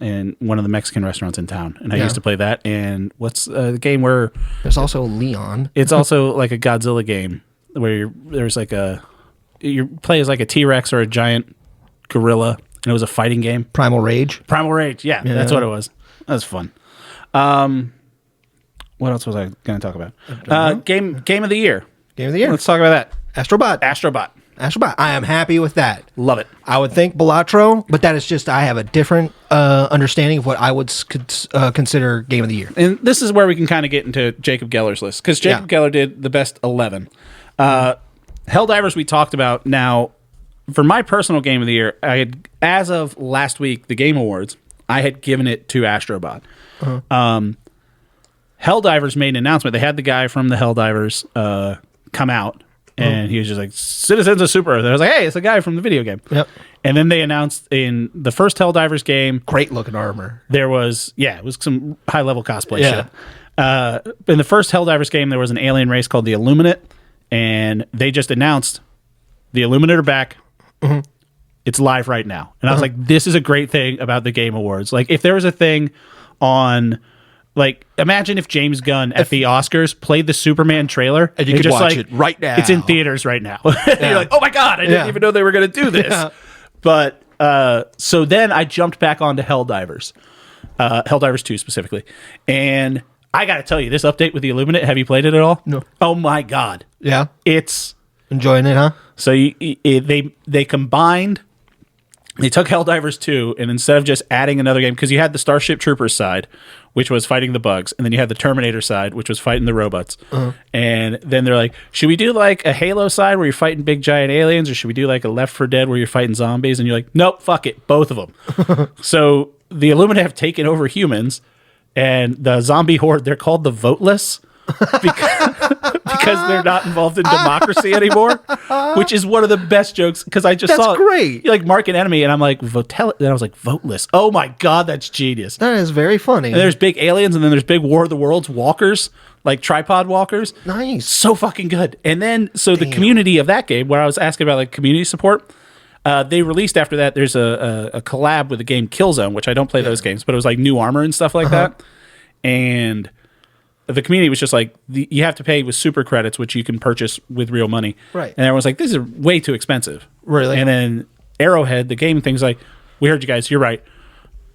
in one of the Mexican restaurants in town, and I used to play that. And what's the game where there's also Leon? It's also like a Godzilla game where there's like you play as like a T-Rex or a giant gorilla, and it was a fighting game. Primal Rage. Primal Rage, yeah. That's what it was. That was fun. What else was I going to talk about? Game of the year. Game of the year. Let's talk about that. Astrobot. I am happy with that. Love it. I would think Balatro, but that is just I have a different understanding of what I would consider Game of the Year. And this is where we can kind of get into Jacob Geller's list, because Jacob Geller did the best 11. Helldivers we talked about. Now, for my personal Game of the Year, I had, as of last week, the Game Awards, I had given it to Astrobot. Helldivers made an announcement. They had the guy from the Helldivers come out, and he was just like, Citizens of Super Earth. And I was like, hey, it's the guy from the video game. Yep. And then they announced in the first Helldivers game, great looking armor. There was, it was some high level cosplay shit. In the first Helldivers game, there was an alien race called the Illuminate, and they just announced the Illuminate are back. It's live right now. And I was like, this is a great thing about the Game Awards. Like, if there was a thing on, like, imagine if James Gunn at the Oscars played the Superman trailer. And you could just watch it right now. It's in theaters right now. You're like, oh my God, I didn't even know they were going to do this. But, so then I jumped back onto Helldivers. Helldivers 2 specifically. And I got to tell you, this update with the Illuminate, have you played it at all? No. Oh my God. Yeah. It's... Enjoying it, huh? So they combined... They took Helldivers 2, and instead of just adding another game, because you had the Starship Troopers side, which was fighting the bugs, and then you had the Terminator side, which was fighting the robots. And then they're like, should we do like a Halo side where you're fighting big giant aliens, or should we do like a Left 4 Dead where you're fighting zombies? And you're like, nope, fuck it, both of them. So the Illuminati have taken over humans, and the zombie horde, they're called the Voteless. Because they're not involved in democracy anymore, which is one of the best jokes. Because I just saw great. Like Mark and Enemy, and I'm like Votel. Then I was like Voteless. Oh my God, that's genius. That is very funny. And there's big aliens, and then there's big War of the Worlds walkers, like tripod walkers. Nice, so fucking good. And then the community of that game, where I was asking about like community support. They released after that. There's a collab with the game Killzone, which I don't play those games, but it was like new armor and stuff like that, and. The community was just like, you have to pay with super credits, which you can purchase with real money. Right. And everyone's like, this is way too expensive. Really? And then Arrowhead, the game thing's like, we heard you guys, you're right.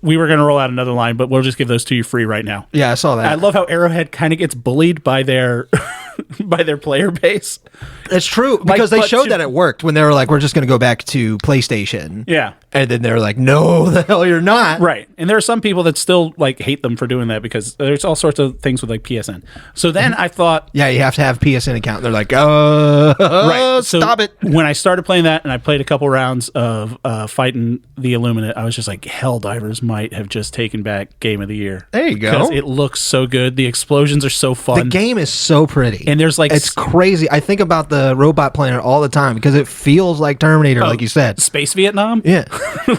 We were going to roll out another line, but we'll just give those to you free right now. Yeah, I saw that. I love how Arrowhead kind of gets bullied by their by their player base. It's true, because they showed that it worked when they were like, we're just going to go back to PlayStation. Yeah. And then they're like, no, the hell you're not. Right. And there are some people that still like hate them for doing that, because there's all sorts of things with like PSN. So then I thought... Yeah, you have to have PSN account. They're like, right. Stop it. When I started playing that, and I played a couple rounds of fighting the Illuminate, I was just like, Helldivers might have just taken back Game of the Year. There you go. Because it looks so good. The explosions are so fun. The game is so pretty. And there's like... It's crazy. I think about the Robot Planet all the time, because it feels like Terminator, like you said. Space Vietnam? Yeah.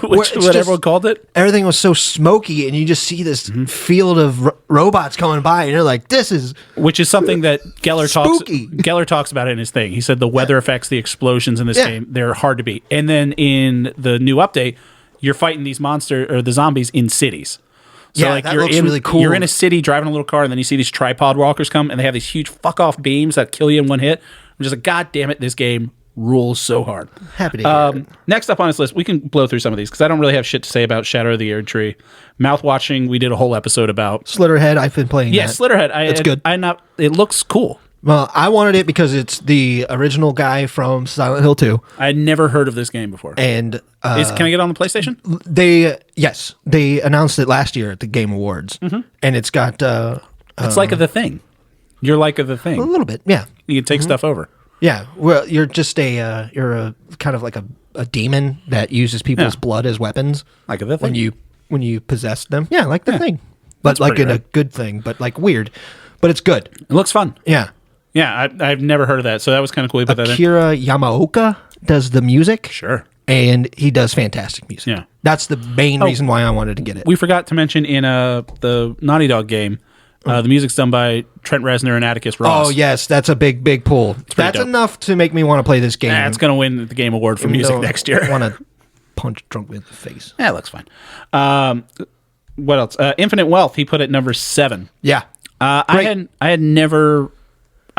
What everyone called it. Everything was so smoky, and you just see this field of robots coming by, and you're like, this is... Which is something that Geller talks about in his thing. He said the weather effects, the explosions in this game, they're hard to beat. And then in the new update, you're fighting these the zombies in cities. So like that looks really cool. You're in a city driving a little car, and then you see these tripod walkers come, and they have these huge fuck-off beams that kill you in one hit. I'm just like, God damn it, this game rules so hard. Happy to hear it. Next up on this list, we can blow through some of these, because I don't really have shit to say about Shadow of the Erdtree. Mouthwatching, we did a whole episode about. Slitterhead, I've been playing that. Slitterhead. It's good. It looks cool. Well, I wanted it because it's the original guy from Silent Hill 2. I had never heard of this game before. And can I get it on the PlayStation? They announced it last year at the Game Awards, and it's got. It's like The Thing. You're like The Thing. A little bit, yeah. You can take stuff over. Yeah, well, you're just you're a kind of like a demon that uses people's blood as weapons. Like The Thing. When you possess them. Yeah, like The Thing. But like in a good thing, but like weird. But it's good. It looks fun. Yeah. Yeah, I've never heard of that, so that was kind of cool. Akira Yamaoka does the music. Sure. And he does fantastic music. Yeah. That's the main reason why I wanted to get it. We forgot to mention in the Naughty Dog game, The music's done by Trent Reznor and Atticus Ross. Oh, yes. That's a big pull. That's dope. Enough to make me want to play this game. It's going to win the Game Award for music next year. I want to punch Drunk in the face. Yeah, it looks fine. What else? Infinite Wealth, he put at number 7. Yeah. I had never...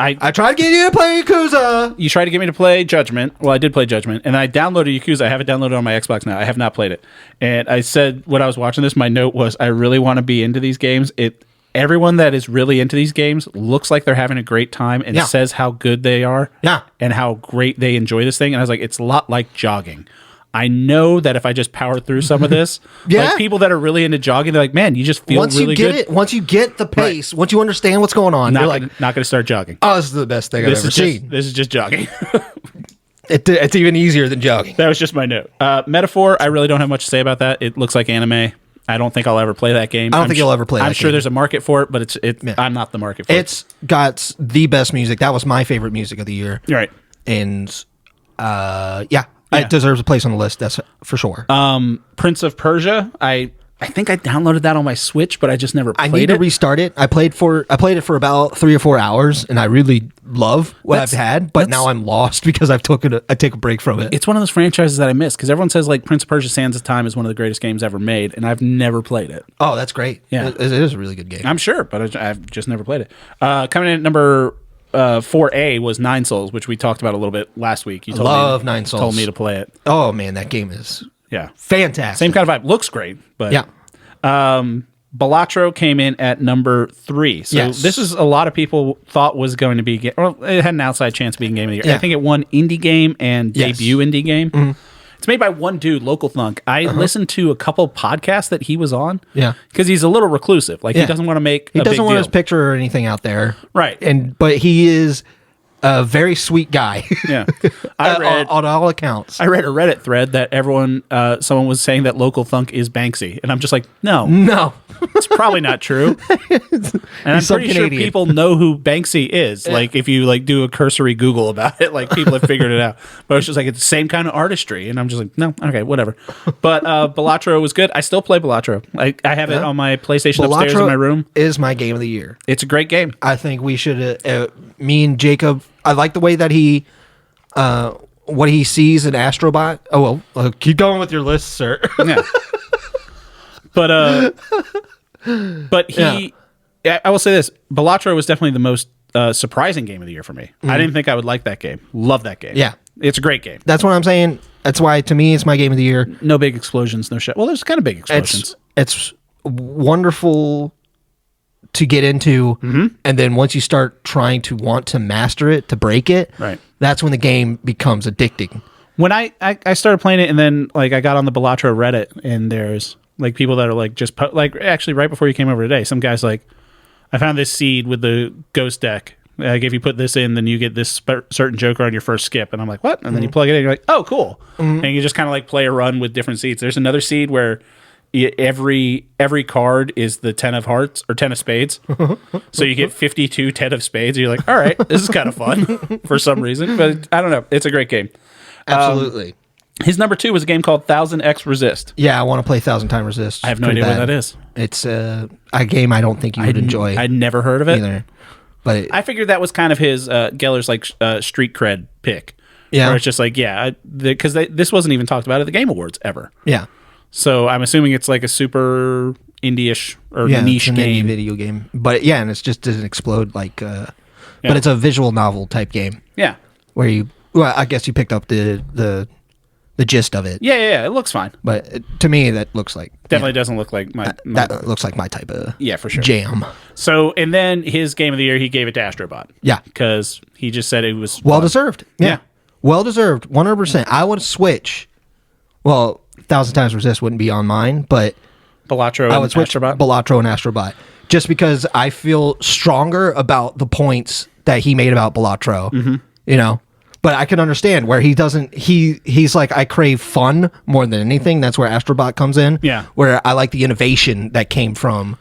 I tried to get you to play Yakuza. You tried to get me to play Judgment. Well, I did play Judgment, and I downloaded Yakuza. I have it downloaded on my Xbox now. I have not played it. And I said, when I was watching this, my note was, I really want to be into these games. Everyone that is really into these games looks like they're having a great time and says how good they are and how great they enjoy this thing. And I was like, it's a lot like jogging. I know that if I just power through some of this, like people that are really into jogging, they're like, man, you just feel really good. Once you get the pace, once you understand what's going on, not like, not going to start jogging. Oh, this is the best thing I've ever seen. This is just jogging. It's even easier than jogging. That was just my note. Metaphor, I really don't have much to say about that. It looks like anime. I don't think I'll ever play that game. I don't think you'll ever play that game. I'm sure there's a market for it, but I'm not the market for it. It's got the best music. That was my favorite music of the year. Right. And it deserves a place on the list, that's for sure. Prince of Persia, I think I downloaded that on my Switch, but I just never played it. I need to restart it. I played it for about 3 or 4 hours, and I really love what I've had, but now I'm lost because I take a break from it. It's one of those franchises that I miss, because everyone says like Prince of Persia Sands of Time is one of the greatest games ever made, and I've never played it. Oh, that's great. Yeah. It is a really good game. I'm sure, but I've just never played it. Coming in at number 4A was Nine Souls, which we talked about a little bit last week. You love Nine Souls. Told me to play it. Oh man, that game is fantastic. Same kind of vibe. Looks great, but Balatro came in at number 3. So this is a lot of people thought was going to be. It had an outside chance of being Game of the Year. Yeah. I think it won Indie Game and Debut Indie Game. Mm-hmm. It's made by one dude, Local Thunk. I listened to a couple podcasts that he was on. Yeah, because he's a little reclusive. Like he doesn't want to make. He doesn't want his picture or anything out there. Right, but he is a very sweet guy. Yeah, I read on all accounts. I read a Reddit thread that someone was saying that Local Thunk is Banksy, and I'm just like, no, it's probably not true. And I'm pretty sure people know who Banksy is. Like if you like do a cursory Google about it, like people have figured it out. But it's just like it's the same kind of artistry, and I'm just like, no, okay, whatever. But Balatro was good. I still play Balatro. I have it on my PlayStation upstairs in my room. Is my game of the year. It's a great game. I think we should. Me and Jacob. I like the way that he, what he sees in Astrobot. Oh well, keep going with your list, sir. Yeah. But he, I will say this: Balatro was definitely the most surprising game of the year for me. I didn't think I would like that game. Love that game. Yeah, it's a great game. That's what I'm saying. That's why to me it's my game of the year. No big explosions, no shit. Well, there's kind of big explosions. It's wonderful to get into, and then once you start trying to want to master it, to break it, that's when the game becomes addicting. When I started playing it, and then like I got on the Balatro Reddit, and there's like people that are like just like actually right before you came over today, some guy's like, I found this seed with the ghost deck. Like if you put this in, then you get this certain Joker on your first skip, and I'm like, what? And then you plug it in, and you're like, oh, cool, and you just kind of like play a run with different seeds. There's another seed where every card is the 10 of hearts or 10 of spades, so you get 52 10 of spades, and you're like, all right, this is kind of fun for some reason, but I don't know, it's a great game. Absolutely. His number 2 was a game called 1000X Resist. Yeah, I want to play 1000 Time Resist. I have no idea what that is. It's a game I don't think you would enjoy. I'd never heard of it either, but I figured that was kind of his Geller's like street cred pick. Yeah, where it's just like because this wasn't even talked about at the Game Awards ever. Yeah. So I'm assuming it's like a super indie-ish or niche it's an game. Indie video game. But yeah, and it just doesn't explode like but it's a visual novel type game. Yeah. Where I guess you picked up the gist of it. Yeah, it looks fine. But to me that looks like definitely doesn't look like my that looks like my type of for sure jam. So and then his game of the year he gave it to Astrobot. Yeah. Because he just said it was well deserved. Yeah. Well deserved. 100%. I would switch. Well, 1000 Times Resist wouldn't be on mine, but Balatro I would switch Astrobot? Balatro and Astrobot just because I feel stronger about the points that he made about Balatro. You know, but I can understand where he doesn't. He's like, I crave fun more than anything. That's where Astrobot comes in. Yeah, where I like the innovation that came from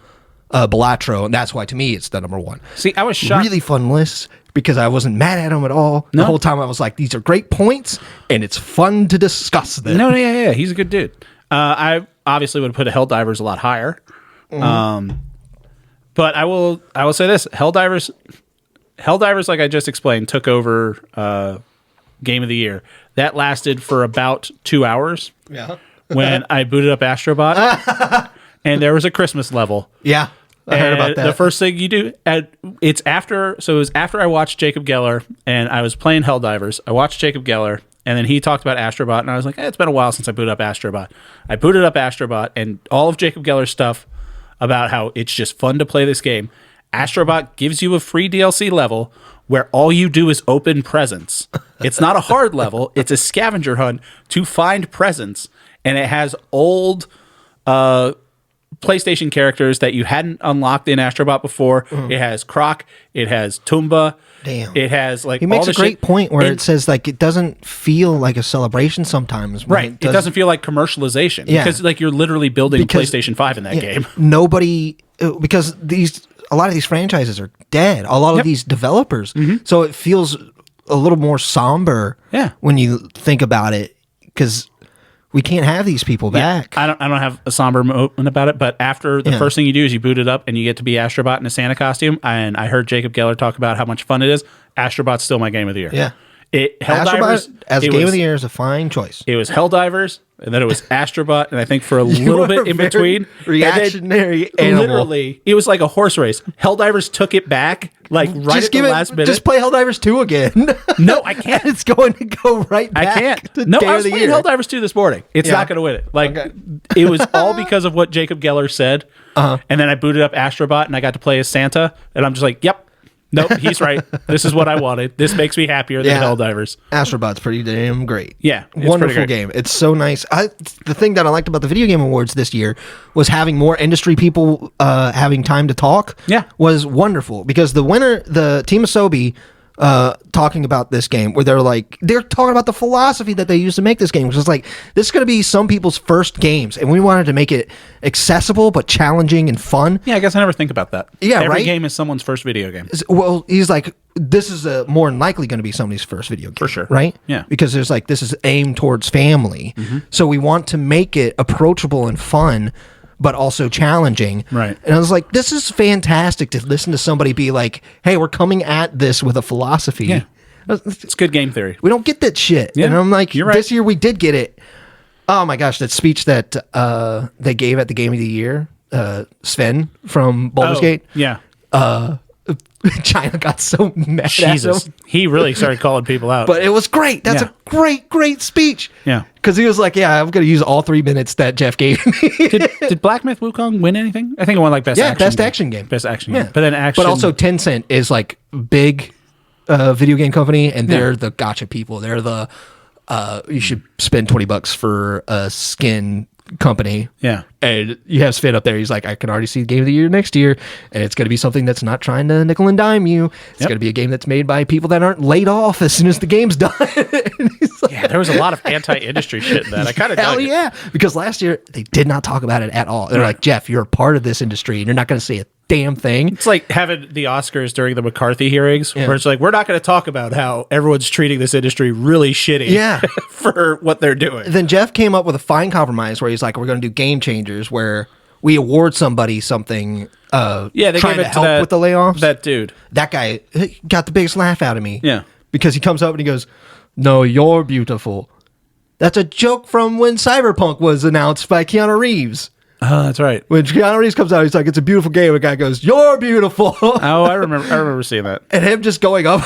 Balatro, and that's why to me it's the number 1. See, I was shocked. Really fun list. Because I wasn't mad at him at all. The whole time I was like, these are great points, and it's fun to discuss them. No, yeah. He's a good dude. I obviously would have put Helldivers a lot higher. But But I will say this: Helldivers, like I just explained, took over Game of the Year. That lasted for about 2 hours. Yeah. When I booted up Astrobot, and there was a Christmas level. Yeah. I heard about that. The first thing you do, it was after I watched Jacob Geller, and I was playing Helldivers. I watched Jacob Geller, and then he talked about Astrobot, and I was like, it's been a while since I booted up Astrobot. I booted up Astrobot, and all of Jacob Geller's stuff about how it's just fun to play this game. Astrobot gives you a free DLC level where all you do is open presents. It's not a hard level. It's a scavenger hunt to find presents, and it has old PlayStation characters that you hadn't unlocked in Astrobot before. It has Croc. It has Toomba. Damn. It has like he makes all the a great shit. point where it says like it doesn't feel like a celebration sometimes. Right. It doesn't feel like commercialization because like you're literally building PlayStation 5 in that game. Nobody because a lot of these franchises are dead. A lot of these developers. So it feels a little more somber when you think about it because we can't have these people back. I don't have a somber moment about it, but after the first thing you do is you boot it up and you get to be Astrobot in a Santa costume. And I heard Jacob Geller talk about how much fun it is. Astrobot's still my game of the year. Yeah. Helldivers as game of the year is a fine choice. It was Helldivers, and then it was Astrobot, and I think for a little bit in between, reactionary animal. Literally, it was like a horse race. Helldivers took it back, like right at the last minute. Just play Helldivers 2 again. No, I can't. It's going to go right back. I can't. To No, game I was of the playing year. Helldivers 2 this morning. It's not going to win it. Like it was all because of what Jacob Geller said, and then I booted up Astrobot, and I got to play as Santa, and I'm just like, yep. Nope, he's right. This is what I wanted. This makes me happier than Helldivers. Astrobot's pretty damn great. Yeah, wonderful game. It's so nice. The thing that I liked about the Video Game Awards this year was having more industry people having time to talk. Yeah, was wonderful because the winner, the Team Asobi, talking about this game where they're talking about the philosophy that they used to make this game, which is like this is going to be some people's first games, and we wanted to make it accessible but challenging and fun. Yeah, I guess I never think about that. Yeah, every right? game is someone's first video game. Well, he's like, this is more than likely going to be somebody's first video game, for sure, right? Yeah, because there's like this is aimed towards family, so we want to make it approachable and fun, but also challenging. Right. And I was like, this is fantastic to listen to somebody be like, hey, we're coming at this with a philosophy. Yeah. It's good game theory. We don't get that shit. Yeah. And I'm like, you're right. This year we did get it. Oh my gosh, that speech that they gave at the Game of the Year, Sven from Baldur's Gate. Yeah. China got so mad Jesus. at him. He really started calling people out. But it was great. That's a great speech. Yeah. Because he was like, I'm going to use all 3 minutes that Jeff gave me. Did Black Myth Wukong win anything? I think it won like best action game. Best action game. But then action. But also Tencent is like big video game company, and they're the gotcha people. They're the you should spend $20 for a skin company. Yeah. And you have Sven up there. He's like, I can already see the Game of the Year next year, and it's going to be something that's not trying to nickel and dime you. It's going to be a game that's made by people that aren't laid off as soon as the game's done. Like, there was a lot of anti-industry shit in that. I kind of dug it. Because last year they did not talk about it at all. They're like, Jeff, you're a part of this industry, and you're not going to say a damn thing. It's like having the Oscars during the McCarthy hearings, where it's like, we're not going to talk about how everyone's treating this industry really shitty for what they're doing. Then Jeff came up with a fine compromise where he's like, we're going to do Game Changers, where we award somebody something they trying gave to it help with the layoffs. That dude. That guy got the biggest laugh out of me. Yeah. Because he comes up and he goes, no, you're beautiful. That's a joke from when Cyberpunk was announced by Keanu Reeves. Oh, that's right. When Keanu Reeves comes out, he's like, it's a beautiful game. The guy goes, you're beautiful. Oh, I remember seeing that. And him just going up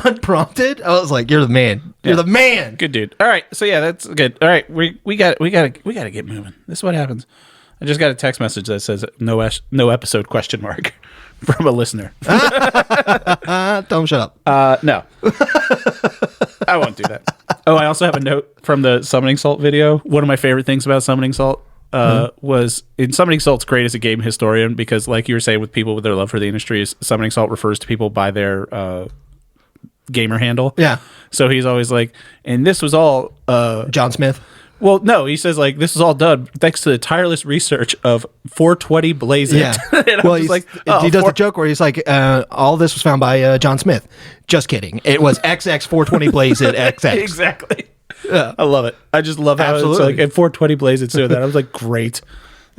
unprompted. I was like, you're the man. You're the man. Good dude. All right. So yeah, that's good. All right. We got to get moving. This is what happens. I just got a text message that says no episode ? From a listener. Tell him shut up. No. I won't do that. Oh, I also have a note from the Summoning Salt video. One of my favorite things about Summoning Salt was in Summoning Salt's great as a game historian, because like you were saying with people with their love for the industry, is Summoning Salt refers to people by their gamer handle. Yeah. So he's always like, and this was all John Smith. Well, no, he says like this is all done thanks to the tireless research of 420 Blaze It. Yeah. Well, he does the joke where he's like, all this was found by John Smith. Just kidding. It was XX 420 Blaze It XX. Exactly. Yeah. I love it. I just love how it's like at 420 Blaze It doing that. I was like, great.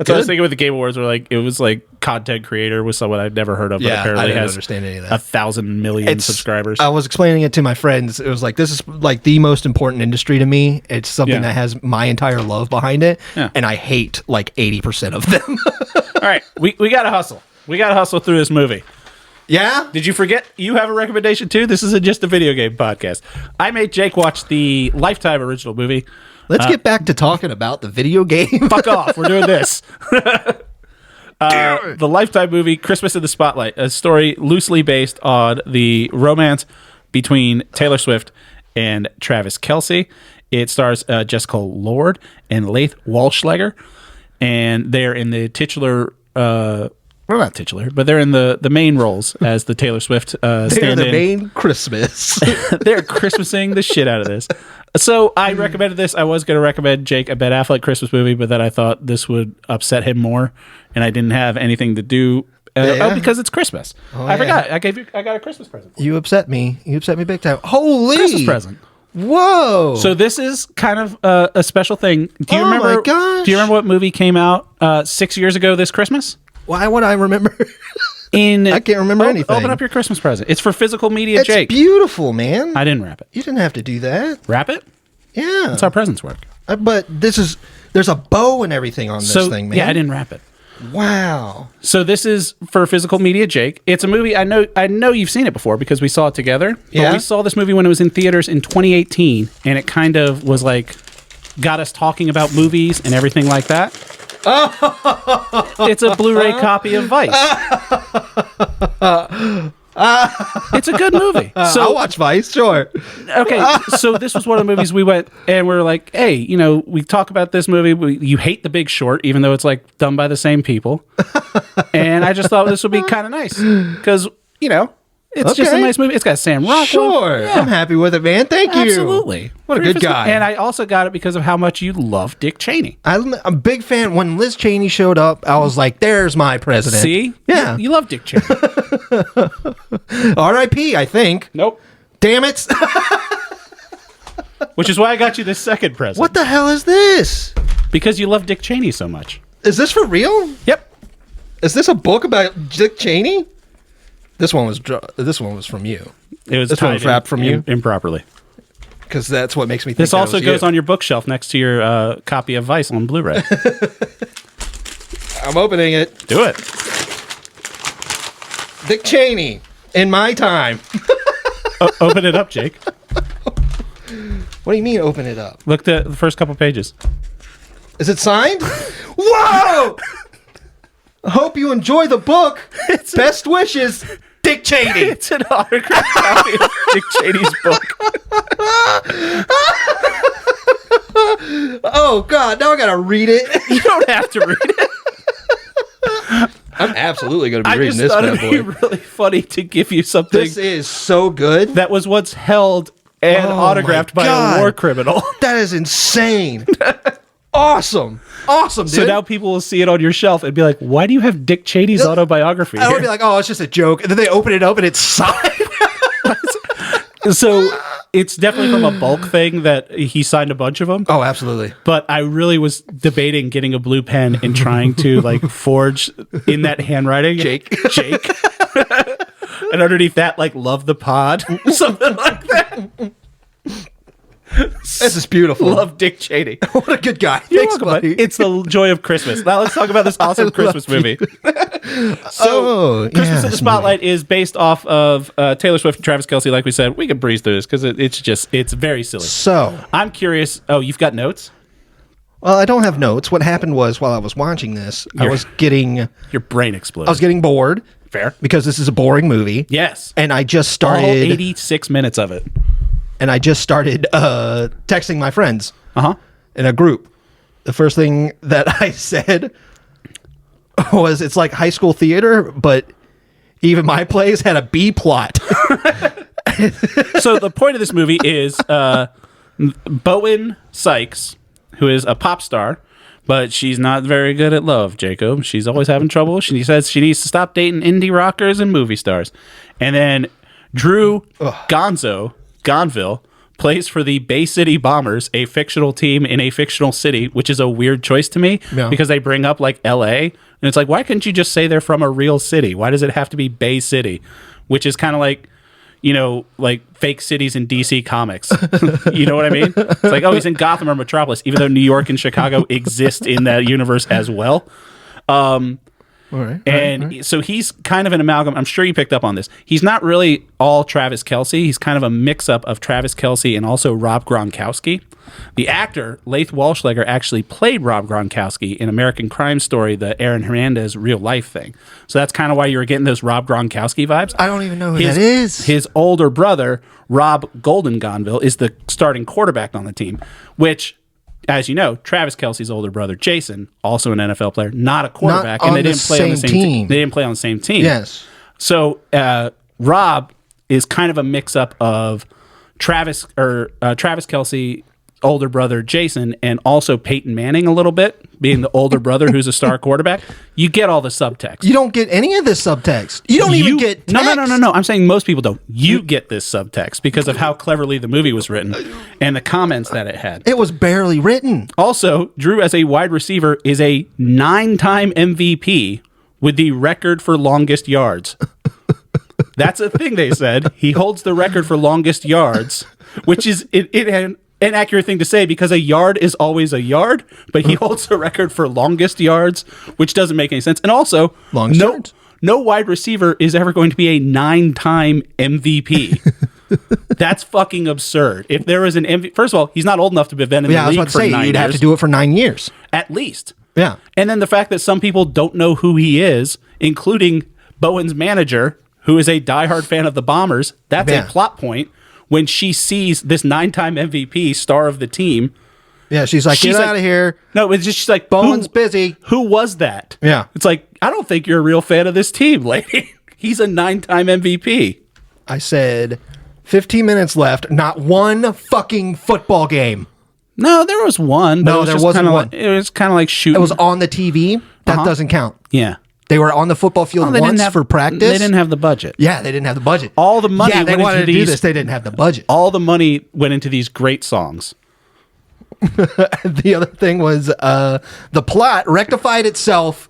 That's what I was thinking with the Game Awards, where like it was like content creator was someone I'd never heard of, but apparently I didn't has understand any of that. 1,000 million subscribers. I was explaining it to my friends. It was like, this is like the most important industry to me. It's something that has my entire love behind it, and I hate like 80% of them. All right, we got to hustle. We got to hustle through this movie. Yeah? Did you forget you have a recommendation too? This isn't just a video game podcast. I made Jake watch the Lifetime original movie. Let's get back to talking about the video game. Fuck off. We're doing this. The Lifetime movie, Christmas in the Spotlight, a story loosely based on the romance between Taylor Swift and Travis Kelce. It stars Jessica Lord and Leith Walschlager, and they're in the titular... well, not titular, but they're in the main roles as the Taylor Swift stand-in. They're the main Christmas. They're Christmasing the shit out of this. So I recommended this. I was going to recommend Jake a Ben Affleck Christmas movie, but then I thought this would upset him more, and I didn't have anything to do. Because it's Christmas. I forgot. I got a Christmas present. You upset me. You upset me big time. Holy Christmas present. Whoa! So this is kind of a special thing. Do you remember? My gosh. Do you remember what movie came out 6 years ago this Christmas? Why would I remember? I can't remember anything. Open up your Christmas present. It's for physical media, it's Jake. It's beautiful, man. I didn't wrap it. You didn't have to do that. Wrap it? Yeah. That's how presents work. But there's a bow and everything on this thing, man. Yeah, I didn't wrap it. Wow. So this is for physical media, Jake. It's a movie I know you've seen it before because we saw it together. But we saw this movie when it was in theaters in 2018, and it kind of was like got us talking about movies and everything like that. It's a Blu-ray copy of Vice. It's a good movie. So I'll watch Vice, sure. Okay, so this was one of the movies we went and we're like, hey, we talk about this movie. You hate The Big Short, even though it's like done by the same people. And I just thought this would be kind of nice because it's just a nice movie. It's got Sam Rockwell. Sure, yeah. I'm happy with it, man. Thank you. Absolutely. What a good guy. And I also got it because of how much you love Dick Cheney. I'm a big fan. When Liz Cheney showed up, I was like, there's my president. See? Yeah. You love Dick Cheney. R.I.P., I think. Nope. Damn it. Which is why I got you this second present. What the hell is this? Because you love Dick Cheney so much. Is this for real? Yep. Is this a book about Dick Cheney? This one was from you. It was this one was wrapped from you improperly. Because that's what makes me think this also goes you. on your bookshelf next to your copy of Vice on Blu-ray. I'm opening it. Do it. Dick Cheney in my time. Open it up, Jake. What do you mean open it up? Look at the first couple pages. Is it signed? Whoa! I hope you enjoy the book. Best wishes, Dick Cheney. It's an autographed copy of Dick Cheney's book. Oh, God. Now I got to read it. You don't have to read it. I'm absolutely going to be reading this. I just thought it'd be really funny to give you something. This is so good. That was once held and autographed by a war criminal. That is insane. Awesome, dude. So now people will see it on your shelf and be like, why do you have Dick Cheney's autobiography I would be like, oh, it's just a joke. And then they open it up and it's signed. So it's definitely from a bulk thing that he signed a bunch of them. Oh, absolutely. But I really was debating getting a blue pen and trying to like forge in that handwriting. Jake. And underneath that, like, love the pod. Something like that. This is beautiful. Love Dick Cheney. What a good guy. You're Thanks, welcome, buddy. It's the joy of Christmas. Now let's talk about this awesome Christmas movie. Christmas in the Spotlight is based off of Taylor Swift and Travis Kelce. Like we said, we could breeze through this because it's very silly. So I'm curious. Oh, you've got notes? Well, I don't have notes. What happened was while I was watching this, Your brain exploded. I was getting bored. Fair. Because this is a boring movie. Yes. And I just started... All 86 minutes of it. And I just started texting my friends in a group. The first thing that I said was, it's like high school theater, but even my plays had a B plot. So the point of this movie is Bowen Sykes, who is a pop star, but she's not very good at love, Jacob. She's always having trouble. She says she needs to stop dating indie rockers and movie stars. And then Drew Gonville plays for the Bay City Bombers, a fictional team in a fictional city, which is a weird choice to me because they bring up like LA. And it's like, why couldn't you just say they're from a real city? Why does it have to be Bay City? Which is kind of like, like fake cities in DC Comics. You know what I mean? It's like, oh, he's in Gotham or Metropolis, even though New York and Chicago exist in that universe as well. So he's kind of an amalgam. I'm sure you picked up on this. He's not really all Travis Kelce. He's kind of a mix-up of Travis Kelce and also Rob Gronkowski. The actor, Laith Walschlager, actually played Rob Gronkowski in American Crime Story, the Aaron Hernandez real-life thing. So that's kind of why you were getting those Rob Gronkowski vibes. I don't even know who that is. His older brother, Rob Golden-Gonville, is the starting quarterback on the team, which... As you know, Travis Kelce's older brother, Jason, also an NFL player, not a quarterback, and they didn't play on the same team. They didn't play on the same team. Yes. So Rob is kind of a mix-up of Travis Kelce, older brother Jason, and also Peyton Manning a little bit, being the older brother who's a star quarterback. You get all the subtext. You don't get any of this subtext. You don't even get text. No. I'm saying most people don't. You get this subtext because of how cleverly the movie was written and the comments that it had. It was barely written. Also, Drew as a wide receiver is a 9-time MVP with the record for longest yards. That's a thing they said. He holds the record for longest yards, which is an inaccurate thing to say because a yard is always a yard, but he holds the record for longest yards, which doesn't make any sense. And also, no wide receiver is ever going to be a 9-time MVP. That's fucking absurd. If there was an MVP, first of all, he's not old enough to have been in the league for 9 years. You'd have to do it for 9 years. At least. Yeah. And then the fact that some people don't know who he is, including Bowen's manager, who is a diehard fan of the Bombers, that's a plot point. When she sees this 9-time MVP, star of the team. Yeah, she's like, get out of here. No, it's just, she's like, Bowen's busy. Who was that? Yeah. It's like, I don't think you're a real fan of this team, lady. He's a 9-time MVP. I said, 15 minutes left, not one fucking football game. No, there was one. No, there wasn't one. It was kind of like shooting. It was on the TV. That doesn't count. Yeah. They were on the football field once for practice. They didn't have the budget. Yeah, they didn't have the budget. All the money they wanted to do this. They didn't have the budget. All the money went into these great songs. The other thing was the plot rectified itself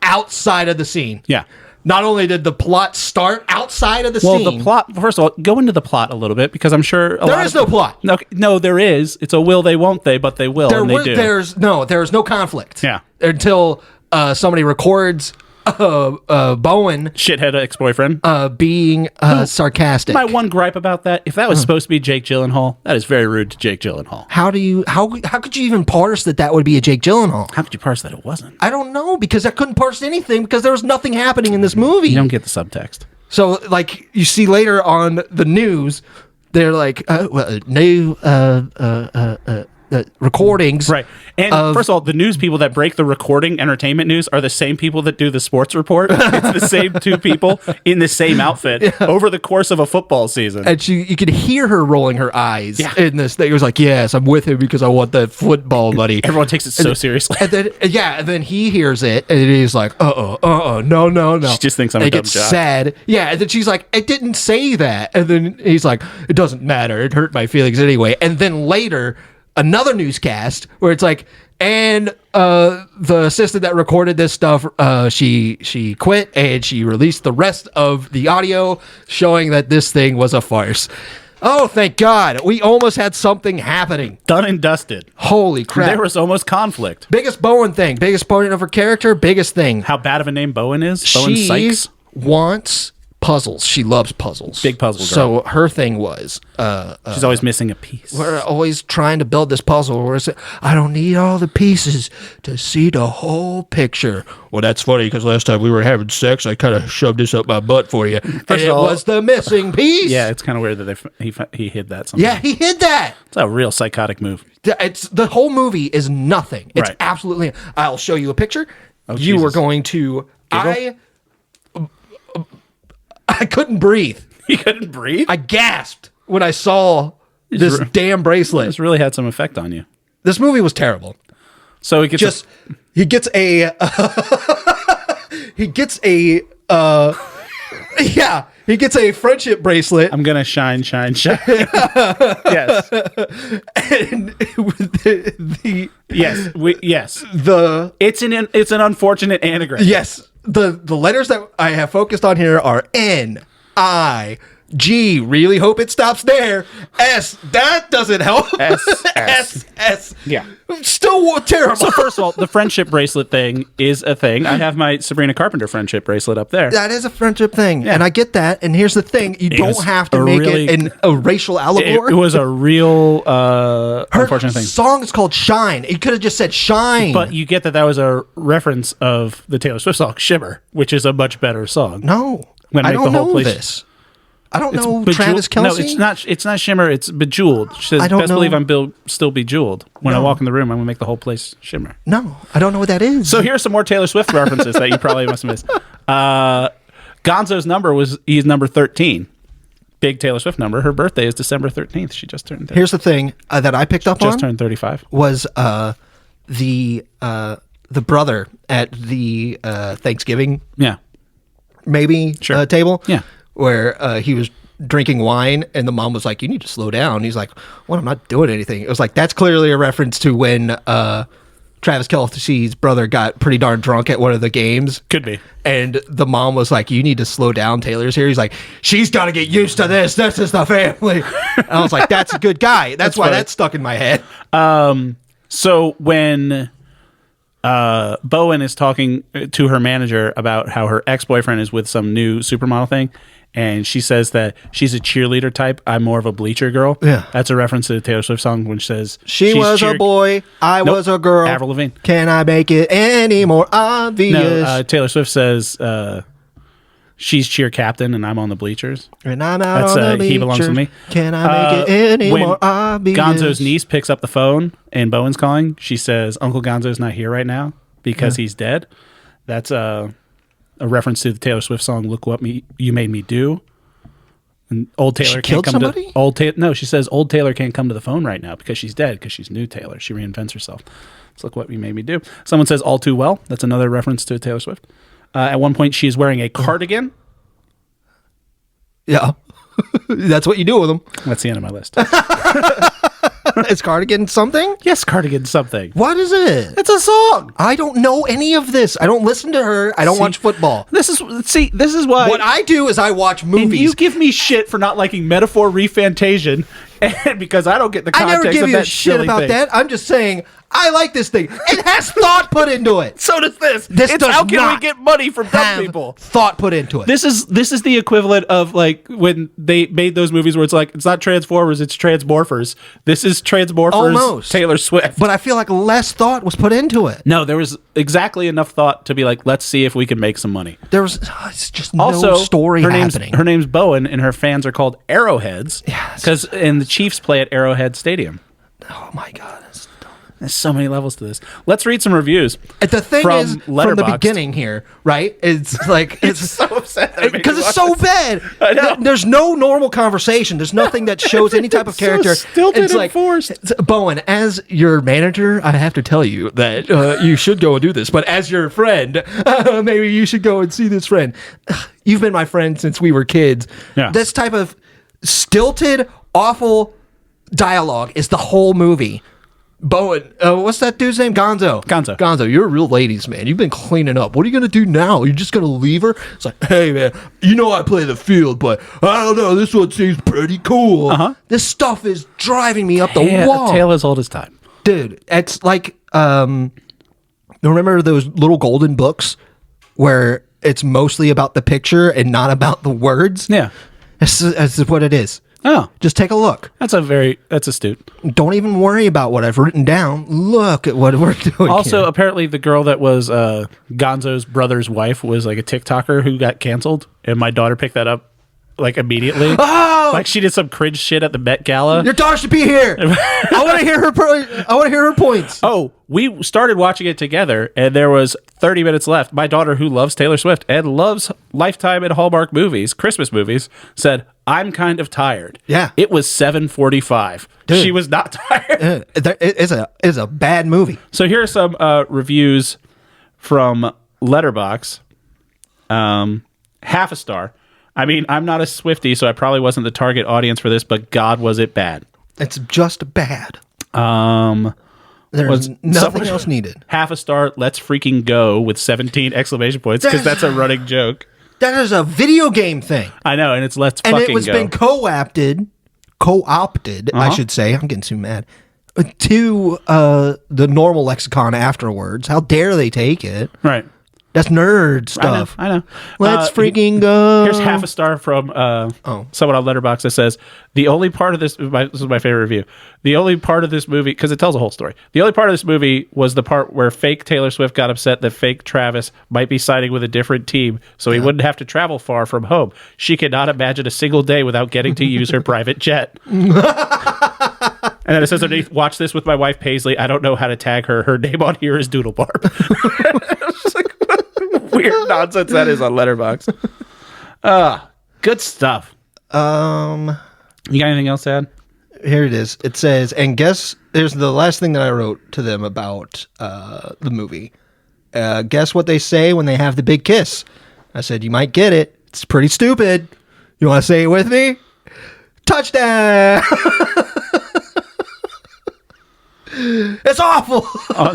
outside of the scene. Yeah. Not only did the plot start outside of the scene. Well, the plot, first of all, go into the plot a little bit because I'm sure there is no plot. No, there is. It's a will they, won't they, but they will, and they do. There's no conflict. Yeah. Until somebody records Bowen, shithead ex-boyfriend, being sarcastic. My one gripe about that, if that was supposed to be Jake Gyllenhaal, that is very rude to Jake Gyllenhaal. How could you even parse that would be a Jake Gyllenhaal? How could you parse that it wasn't? I don't know, because I couldn't parse anything because there was nothing happening in this movie. You don't get the subtext. So, like, you see later on the news, they're like, new recordings. Right. And first of all, the news people that break the recording entertainment news are the same people that do the sports report. It's the same two people in the same outfit over the course of a football season. And you could hear her rolling her eyes in this thing. It was like, yes, I'm with him because I want that football money. Everyone takes it so seriously. And then he hears it and he's like, no. She just thinks I'm a dumb jock. Gets sad. Yeah, and then she's like, I didn't say that. And then he's like, it doesn't matter. It hurt my feelings anyway. And then later, another newscast where it's like, and the assistant that recorded this stuff, she quit and she released the rest of the audio showing that this thing was a farce. Oh, thank God. We almost had something happening. Done and dusted. Holy crap. There was almost conflict. Biggest Bowen thing. Biggest point of her character. Biggest thing. How bad of a name Bowen is? Bowen Sykes? Wants puzzles. She loves puzzles. Big puzzle girl. So her thing was she's always missing a piece. We're always trying to build this puzzle where it's, I don't need all the pieces to see the whole picture. Well, that's funny because last time we were having sex, I kind of shoved this up my butt for you. And it was the missing piece. Yeah, it's kind of weird that he hid that somehow. Yeah, he hid that. It's a real psychotic move. It's the whole movie is nothing. It's absolutely. I'll show you a picture. Oh, you Jesus. were going to. I couldn't breathe. You couldn't breathe? I gasped when I saw this damn bracelet. This really had some effect on you. This movie was terrible. So he gets he gets a Yeah, he gets a friendship bracelet. I'm gonna shine. Yes. And Yes. It's an unfortunate anagram. Yes, the letters that I have focused on here are N, I, G. Really hope it stops there. S. That doesn't help. S. Yeah. Still terrible. So first of all, the friendship bracelet thing is a thing. I have my Sabrina Carpenter friendship bracelet up there. That is a friendship thing, and I get that. And here's the thing: you don't have to make it a racial allegory. It was a real unfortunate thing. Her song is called "Shine." It could have just said "Shine." But you get that was a reference of the Taylor Swift song "Shimmer," which is a much better song. No, I don't know this. I don't know Travis Kelce. No, it's not Shimmer. It's Bejeweled. She says, "Best believe I'm still bejeweled. When I walk in the room, I'm gonna make the whole place shimmer." No, I don't know what that is. So here's some more Taylor Swift references that you probably must have missed. Gonzo's number he's number 13. Big Taylor Swift number. Her birthday is December 13th. She just turned 30. Here's the thing that I picked up on. Just turned 35. Was the brother at the Thanksgiving table. Yeah. Where he was drinking wine and the mom was like, "You need to slow down." He's like, "Well, I'm not doing anything." It was like, that's clearly a reference to when Travis Kelce's brother got pretty darn drunk at one of the games. Could be. And the mom was like, "You need to slow down. Taylor's here." He's like, "She's got to get used to this. This is the family." And I was like, that's a good guy. That's why that stuck in my head. So when Bowen is talking to her manager about how her ex-boyfriend is with some new supermodel thing, and she says that she's a cheerleader type, I'm more of a bleacher girl. Yeah. That's a reference to the Taylor Swift song, which says she was a boy, I was a girl. Avril Lavigne. Can I make it any more obvious? No, Taylor Swift says she's cheer captain and I'm on the bleachers. And I'm out on the bleachers. He belongs to me. Can I make it any more obvious? Gonzo's niece picks up the phone and Bowen's calling. She says, "Uncle Gonzo's not here right now because he's dead." That's a reference to the Taylor Swift song "Look What You Made Me Do." And old Taylor can't come to no. She says old Taylor can't come to the phone right now because she's dead because she's new Taylor. She reinvents herself. So look what you made me do. Someone says "All Too Well." That's another reference to Taylor Swift. At one point, she is wearing a cardigan. Yeah, that's what you do with them. That's the end of my list. Is cardigan something? Yes, cardigan something. What is it? It's a song. I don't know any of this. I don't listen to her. I don't watch football. This is why. What I do is I watch movies. And you give me shit for not liking metaphor refantation, and because I don't get the context I never give of you that shit about thing. that. I'm just saying I like this thing. It has thought put into it. So does this. Does how can not we get money from dumb have people? Thought put into it. This is the equivalent of like when they made those movies where it's like it's not Transformers, it's Transmorphers. This is Transmorphers. Almost. Taylor Swift. But I feel like less thought was put into it. No, there was exactly enough thought to be like, let's see if we can make some money. There was it's just also, no story happening. Her name's Bowen, and her fans are called Arrowheads. Yes. And the Chiefs play at Arrowhead Stadium. Oh my God. There's so many levels to this. Let's read some reviews. The thing is, from the beginning here, right? It's like it's so upset because it's so bad. I know. There's no normal conversation. There's nothing that shows any type of character. So stilted and forced. Bowen, as your manager, I have to tell you that you should go and do this. But as your friend, maybe you should go and see this friend. You've been my friend since we were kids. Yeah. This type of stilted, awful dialogue is the whole movie. Bowen, what's that dude's name? Gonzo, you're a real ladies man. You've been cleaning up. What are you gonna do now? You're just gonna leave her? It's like, hey man, you know I play the field, but I don't know. This one seems pretty cool. This stuff is driving me up the wall. Tale as old as time, dude. It's like, remember those little golden books where it's mostly about the picture and not about the words? Yeah, that's what it is. Oh, just take a look. That's astute. Don't even worry about what I've written down. Look at what we're doing. Also, here. Apparently, the girl that was Gonzo's brother's wife was like a TikToker who got canceled, and my daughter picked that up like immediately. Oh, like she did some cringe shit at the Met Gala. Your daughter should be here. I want to hear her. I want to hear her points. Oh, we started watching it together, and there was 30 minutes left. My daughter, who loves Taylor Swift and loves Lifetime and Hallmark movies, Christmas movies, said, "I'm kind of tired." Yeah, it was 7:45. She was not tired. It is a bad movie. So here are some reviews from Letterboxd. Half a star. I mean, I'm not a Swiftie, so I probably wasn't the target audience for this, but God, was it bad. It's just bad. Was nothing else needed. Half a star, let's freaking go with 17 exclamation points, because that's a running joke. That is a video game thing. I know, and it's let's fucking go. And it was been co-opted, I should say. I'm getting too mad. To the normal lexicon afterwards. How dare they take it? Right. That's nerd stuff. I know. Let's freaking go. Here's half a star from someone on Letterboxd that says, the only part of this is my favorite review. The only part of this movie, because it tells a whole story. The only part of this movie was the part where fake Taylor Swift got upset that fake Travis might be siding with a different team, so he wouldn't have to travel far from home. She could not imagine a single day without getting to use her private jet. And then it says underneath, watch this with my wife Paisley. I don't know how to tag her. Her name on here is Doodle Barb. It's like, what weird nonsense that is on Letterboxd. Good stuff. You got anything else to add? Here it is. It says, and guess, there's the last thing that I wrote to them about the movie. Guess what they say when they have the big kiss? I said, you might get it. It's pretty stupid. You want to say it with me? Touchdown! It's awful.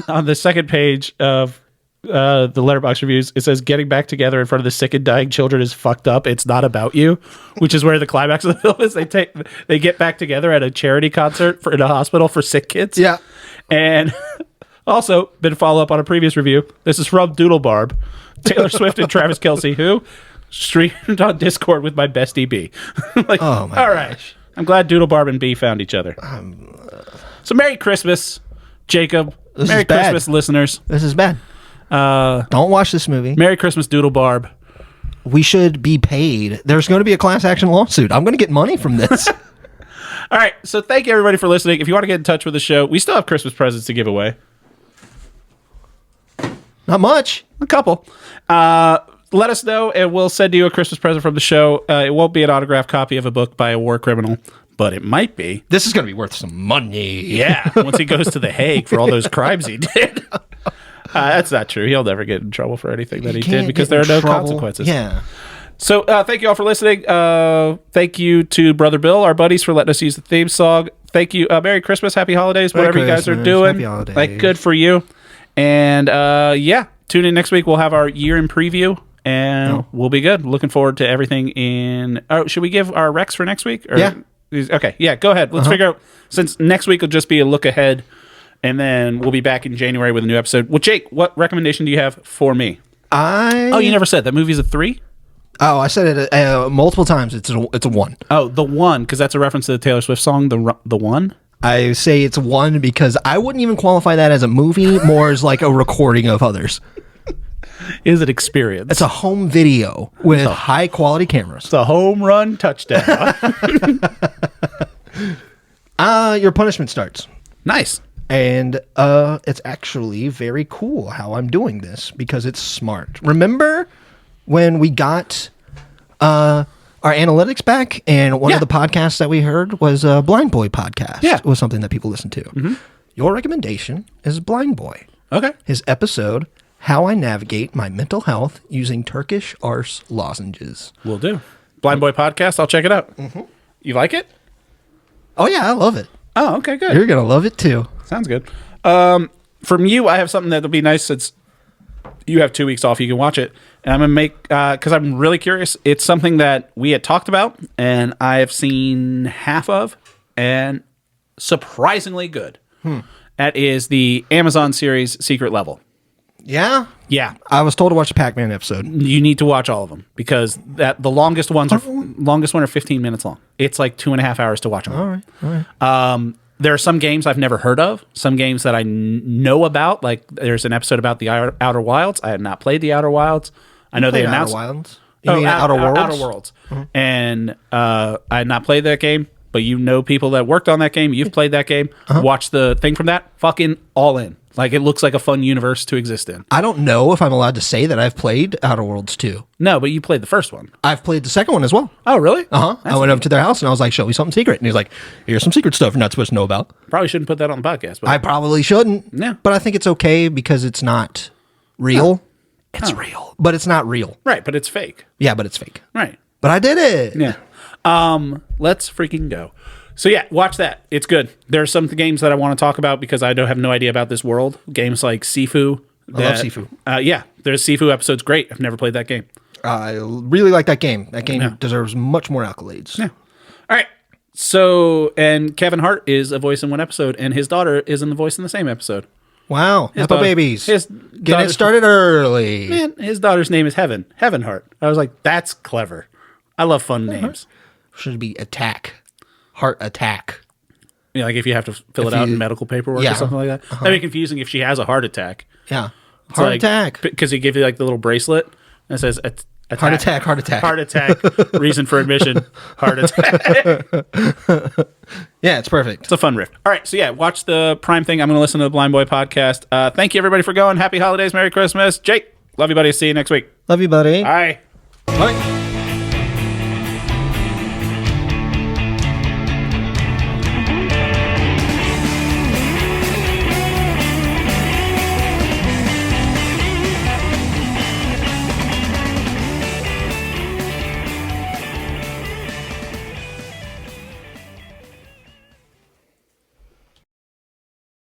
on the second page of the Letterboxd reviews, it says getting back together in front of the sick and dying children is fucked up. It's not about you, which is where the climax of the film is. They get back together at a charity concert in a hospital for sick kids. Yeah. And also, been a follow-up on a previous review. This is from Doodle Barb. Taylor Swift and Travis Kelce, who streamed on Discord with my bestie B. Like, oh my all gosh. right. I'm glad Doodle Barb and B found each other. So Merry Christmas, Jacob. Merry Christmas, listeners. This is bad. Don't watch this movie. Merry Christmas, Doodle Barb. We should be paid. There's going to be a class action lawsuit. I'm going to get money from this. All right. So thank you, everybody, for listening. If you want to get in touch with the show, we still have Christmas presents to give away. Not much. A couple. Let us know, and we'll send you a Christmas present from the show. It won't be an autographed copy of a book by a war criminal, but it might be. This is going to be worth some money. Yeah, once he goes to The Hague for all those crimes he did. That's not true. He'll never get in trouble for anything that he did because there are no consequences. Yeah. So thank you all for listening. Thank you to Brother Bill, our buddies, for letting us use the theme song. Thank you. Merry Christmas, Happy Holidays, whatever you guys are doing. Happy holidays. Like, good for you. And yeah, tune in next week. We'll have our year in preview. And we'll be good. Looking forward to everything in... Oh, should we give our recs for next week? Or, yeah. Okay, yeah, go ahead. Let's figure out... Since next week will just be a look ahead, and then we'll be back in January with a new episode. Well, Jake, what recommendation do you have for me? Oh, you never said. That movie's a 3? Oh, I said it multiple times. It's a 1. Oh, the 1, because that's a reference to the Taylor Swift song, the 1? I say it's 1 because I wouldn't even qualify that as a movie, more as like a recording of others. Is an experience. It's a home video with high quality cameras. It's a home run touchdown. Your punishment starts. Nice. And it's actually very cool how I'm doing this because it's smart. Remember when we got our analytics back and one of the podcasts that we heard was a Blind Boy podcast. Yeah. It was something that people listen to. Mm-hmm. Your recommendation is Blind Boy. Okay. His episode, How I Navigate My Mental Health Using Turkish Arse Lozenges. Will do. Blind Boy podcast. I'll check it out. Mm-hmm. You like it? Oh, yeah. I love it. Oh, okay, good. You're going to love it, too. Sounds good. From you, I have something that'll be nice since you have 2 weeks off. You can watch it. And I'm going to make, because I'm really curious, it's something that we had talked about, and I have seen half of, and surprisingly good. That is the Amazon series Secret Level. Yeah? Yeah. I was told to watch the Pac-Man episode. You need to watch all of them because the longest one are 15 minutes long. It's like 2.5 hours to watch them. All right. There are some games I've never heard of, some games that I know about. Like there's an episode about the Outer Wilds. I have not played the Outer Wilds. I know they announced Outer Wilds. You mean Outer Worlds? Outer Worlds. Mm-hmm. And I had not played that game, but you know people that worked on that game. You've played that game. Watch the thing from that. Fucking all in. Like, it looks like a fun universe to exist in. I don't know if I'm allowed to say that I've played Outer Worlds 2. No, but you played the first one. I've played the second one as well. Oh, really? I went up to their house and I was like, show me something secret. And he's like, here's some secret stuff you're not supposed to know about. Probably shouldn't put that on the podcast. But I probably shouldn't. Yeah. But I think it's okay because it's not real. It's real. But it's not real. Right, but it's fake. Yeah, but it's fake. Right. But I did it. Yeah. Let's freaking go. So yeah, watch that. It's good. There are some games that I want to talk about because I don't have no idea about this world. Games like Sifu. I love Sifu. Yeah, there's Sifu episode's great. I've never played that game. I really like that game. That game deserves much more accolades. Yeah. All right. So, and Kevin Hart is a voice in one episode, and his daughter is in the voice in the same episode. Wow. Nepo babies. Getting it started early. Man, his daughter's name is Heaven Hart. I was like, that's clever. I love fun names. Should be Attack. Heart Attack. Yeah, like if you have to fill it out in medical paperwork or something like that. That'd be confusing if she has a heart attack. Yeah. Heart attack. Because he gives you like the little bracelet and it says heart attack. Heart attack. Reason for admission. Heart attack. Yeah, it's perfect. It's a fun riff. All right. So yeah, watch the Prime thing. I'm going to listen to the Blind Boy podcast. Thank you everybody for going. Happy holidays. Merry Christmas. Jake, love you, buddy. See you next week. Love you, buddy. Bye. Bye.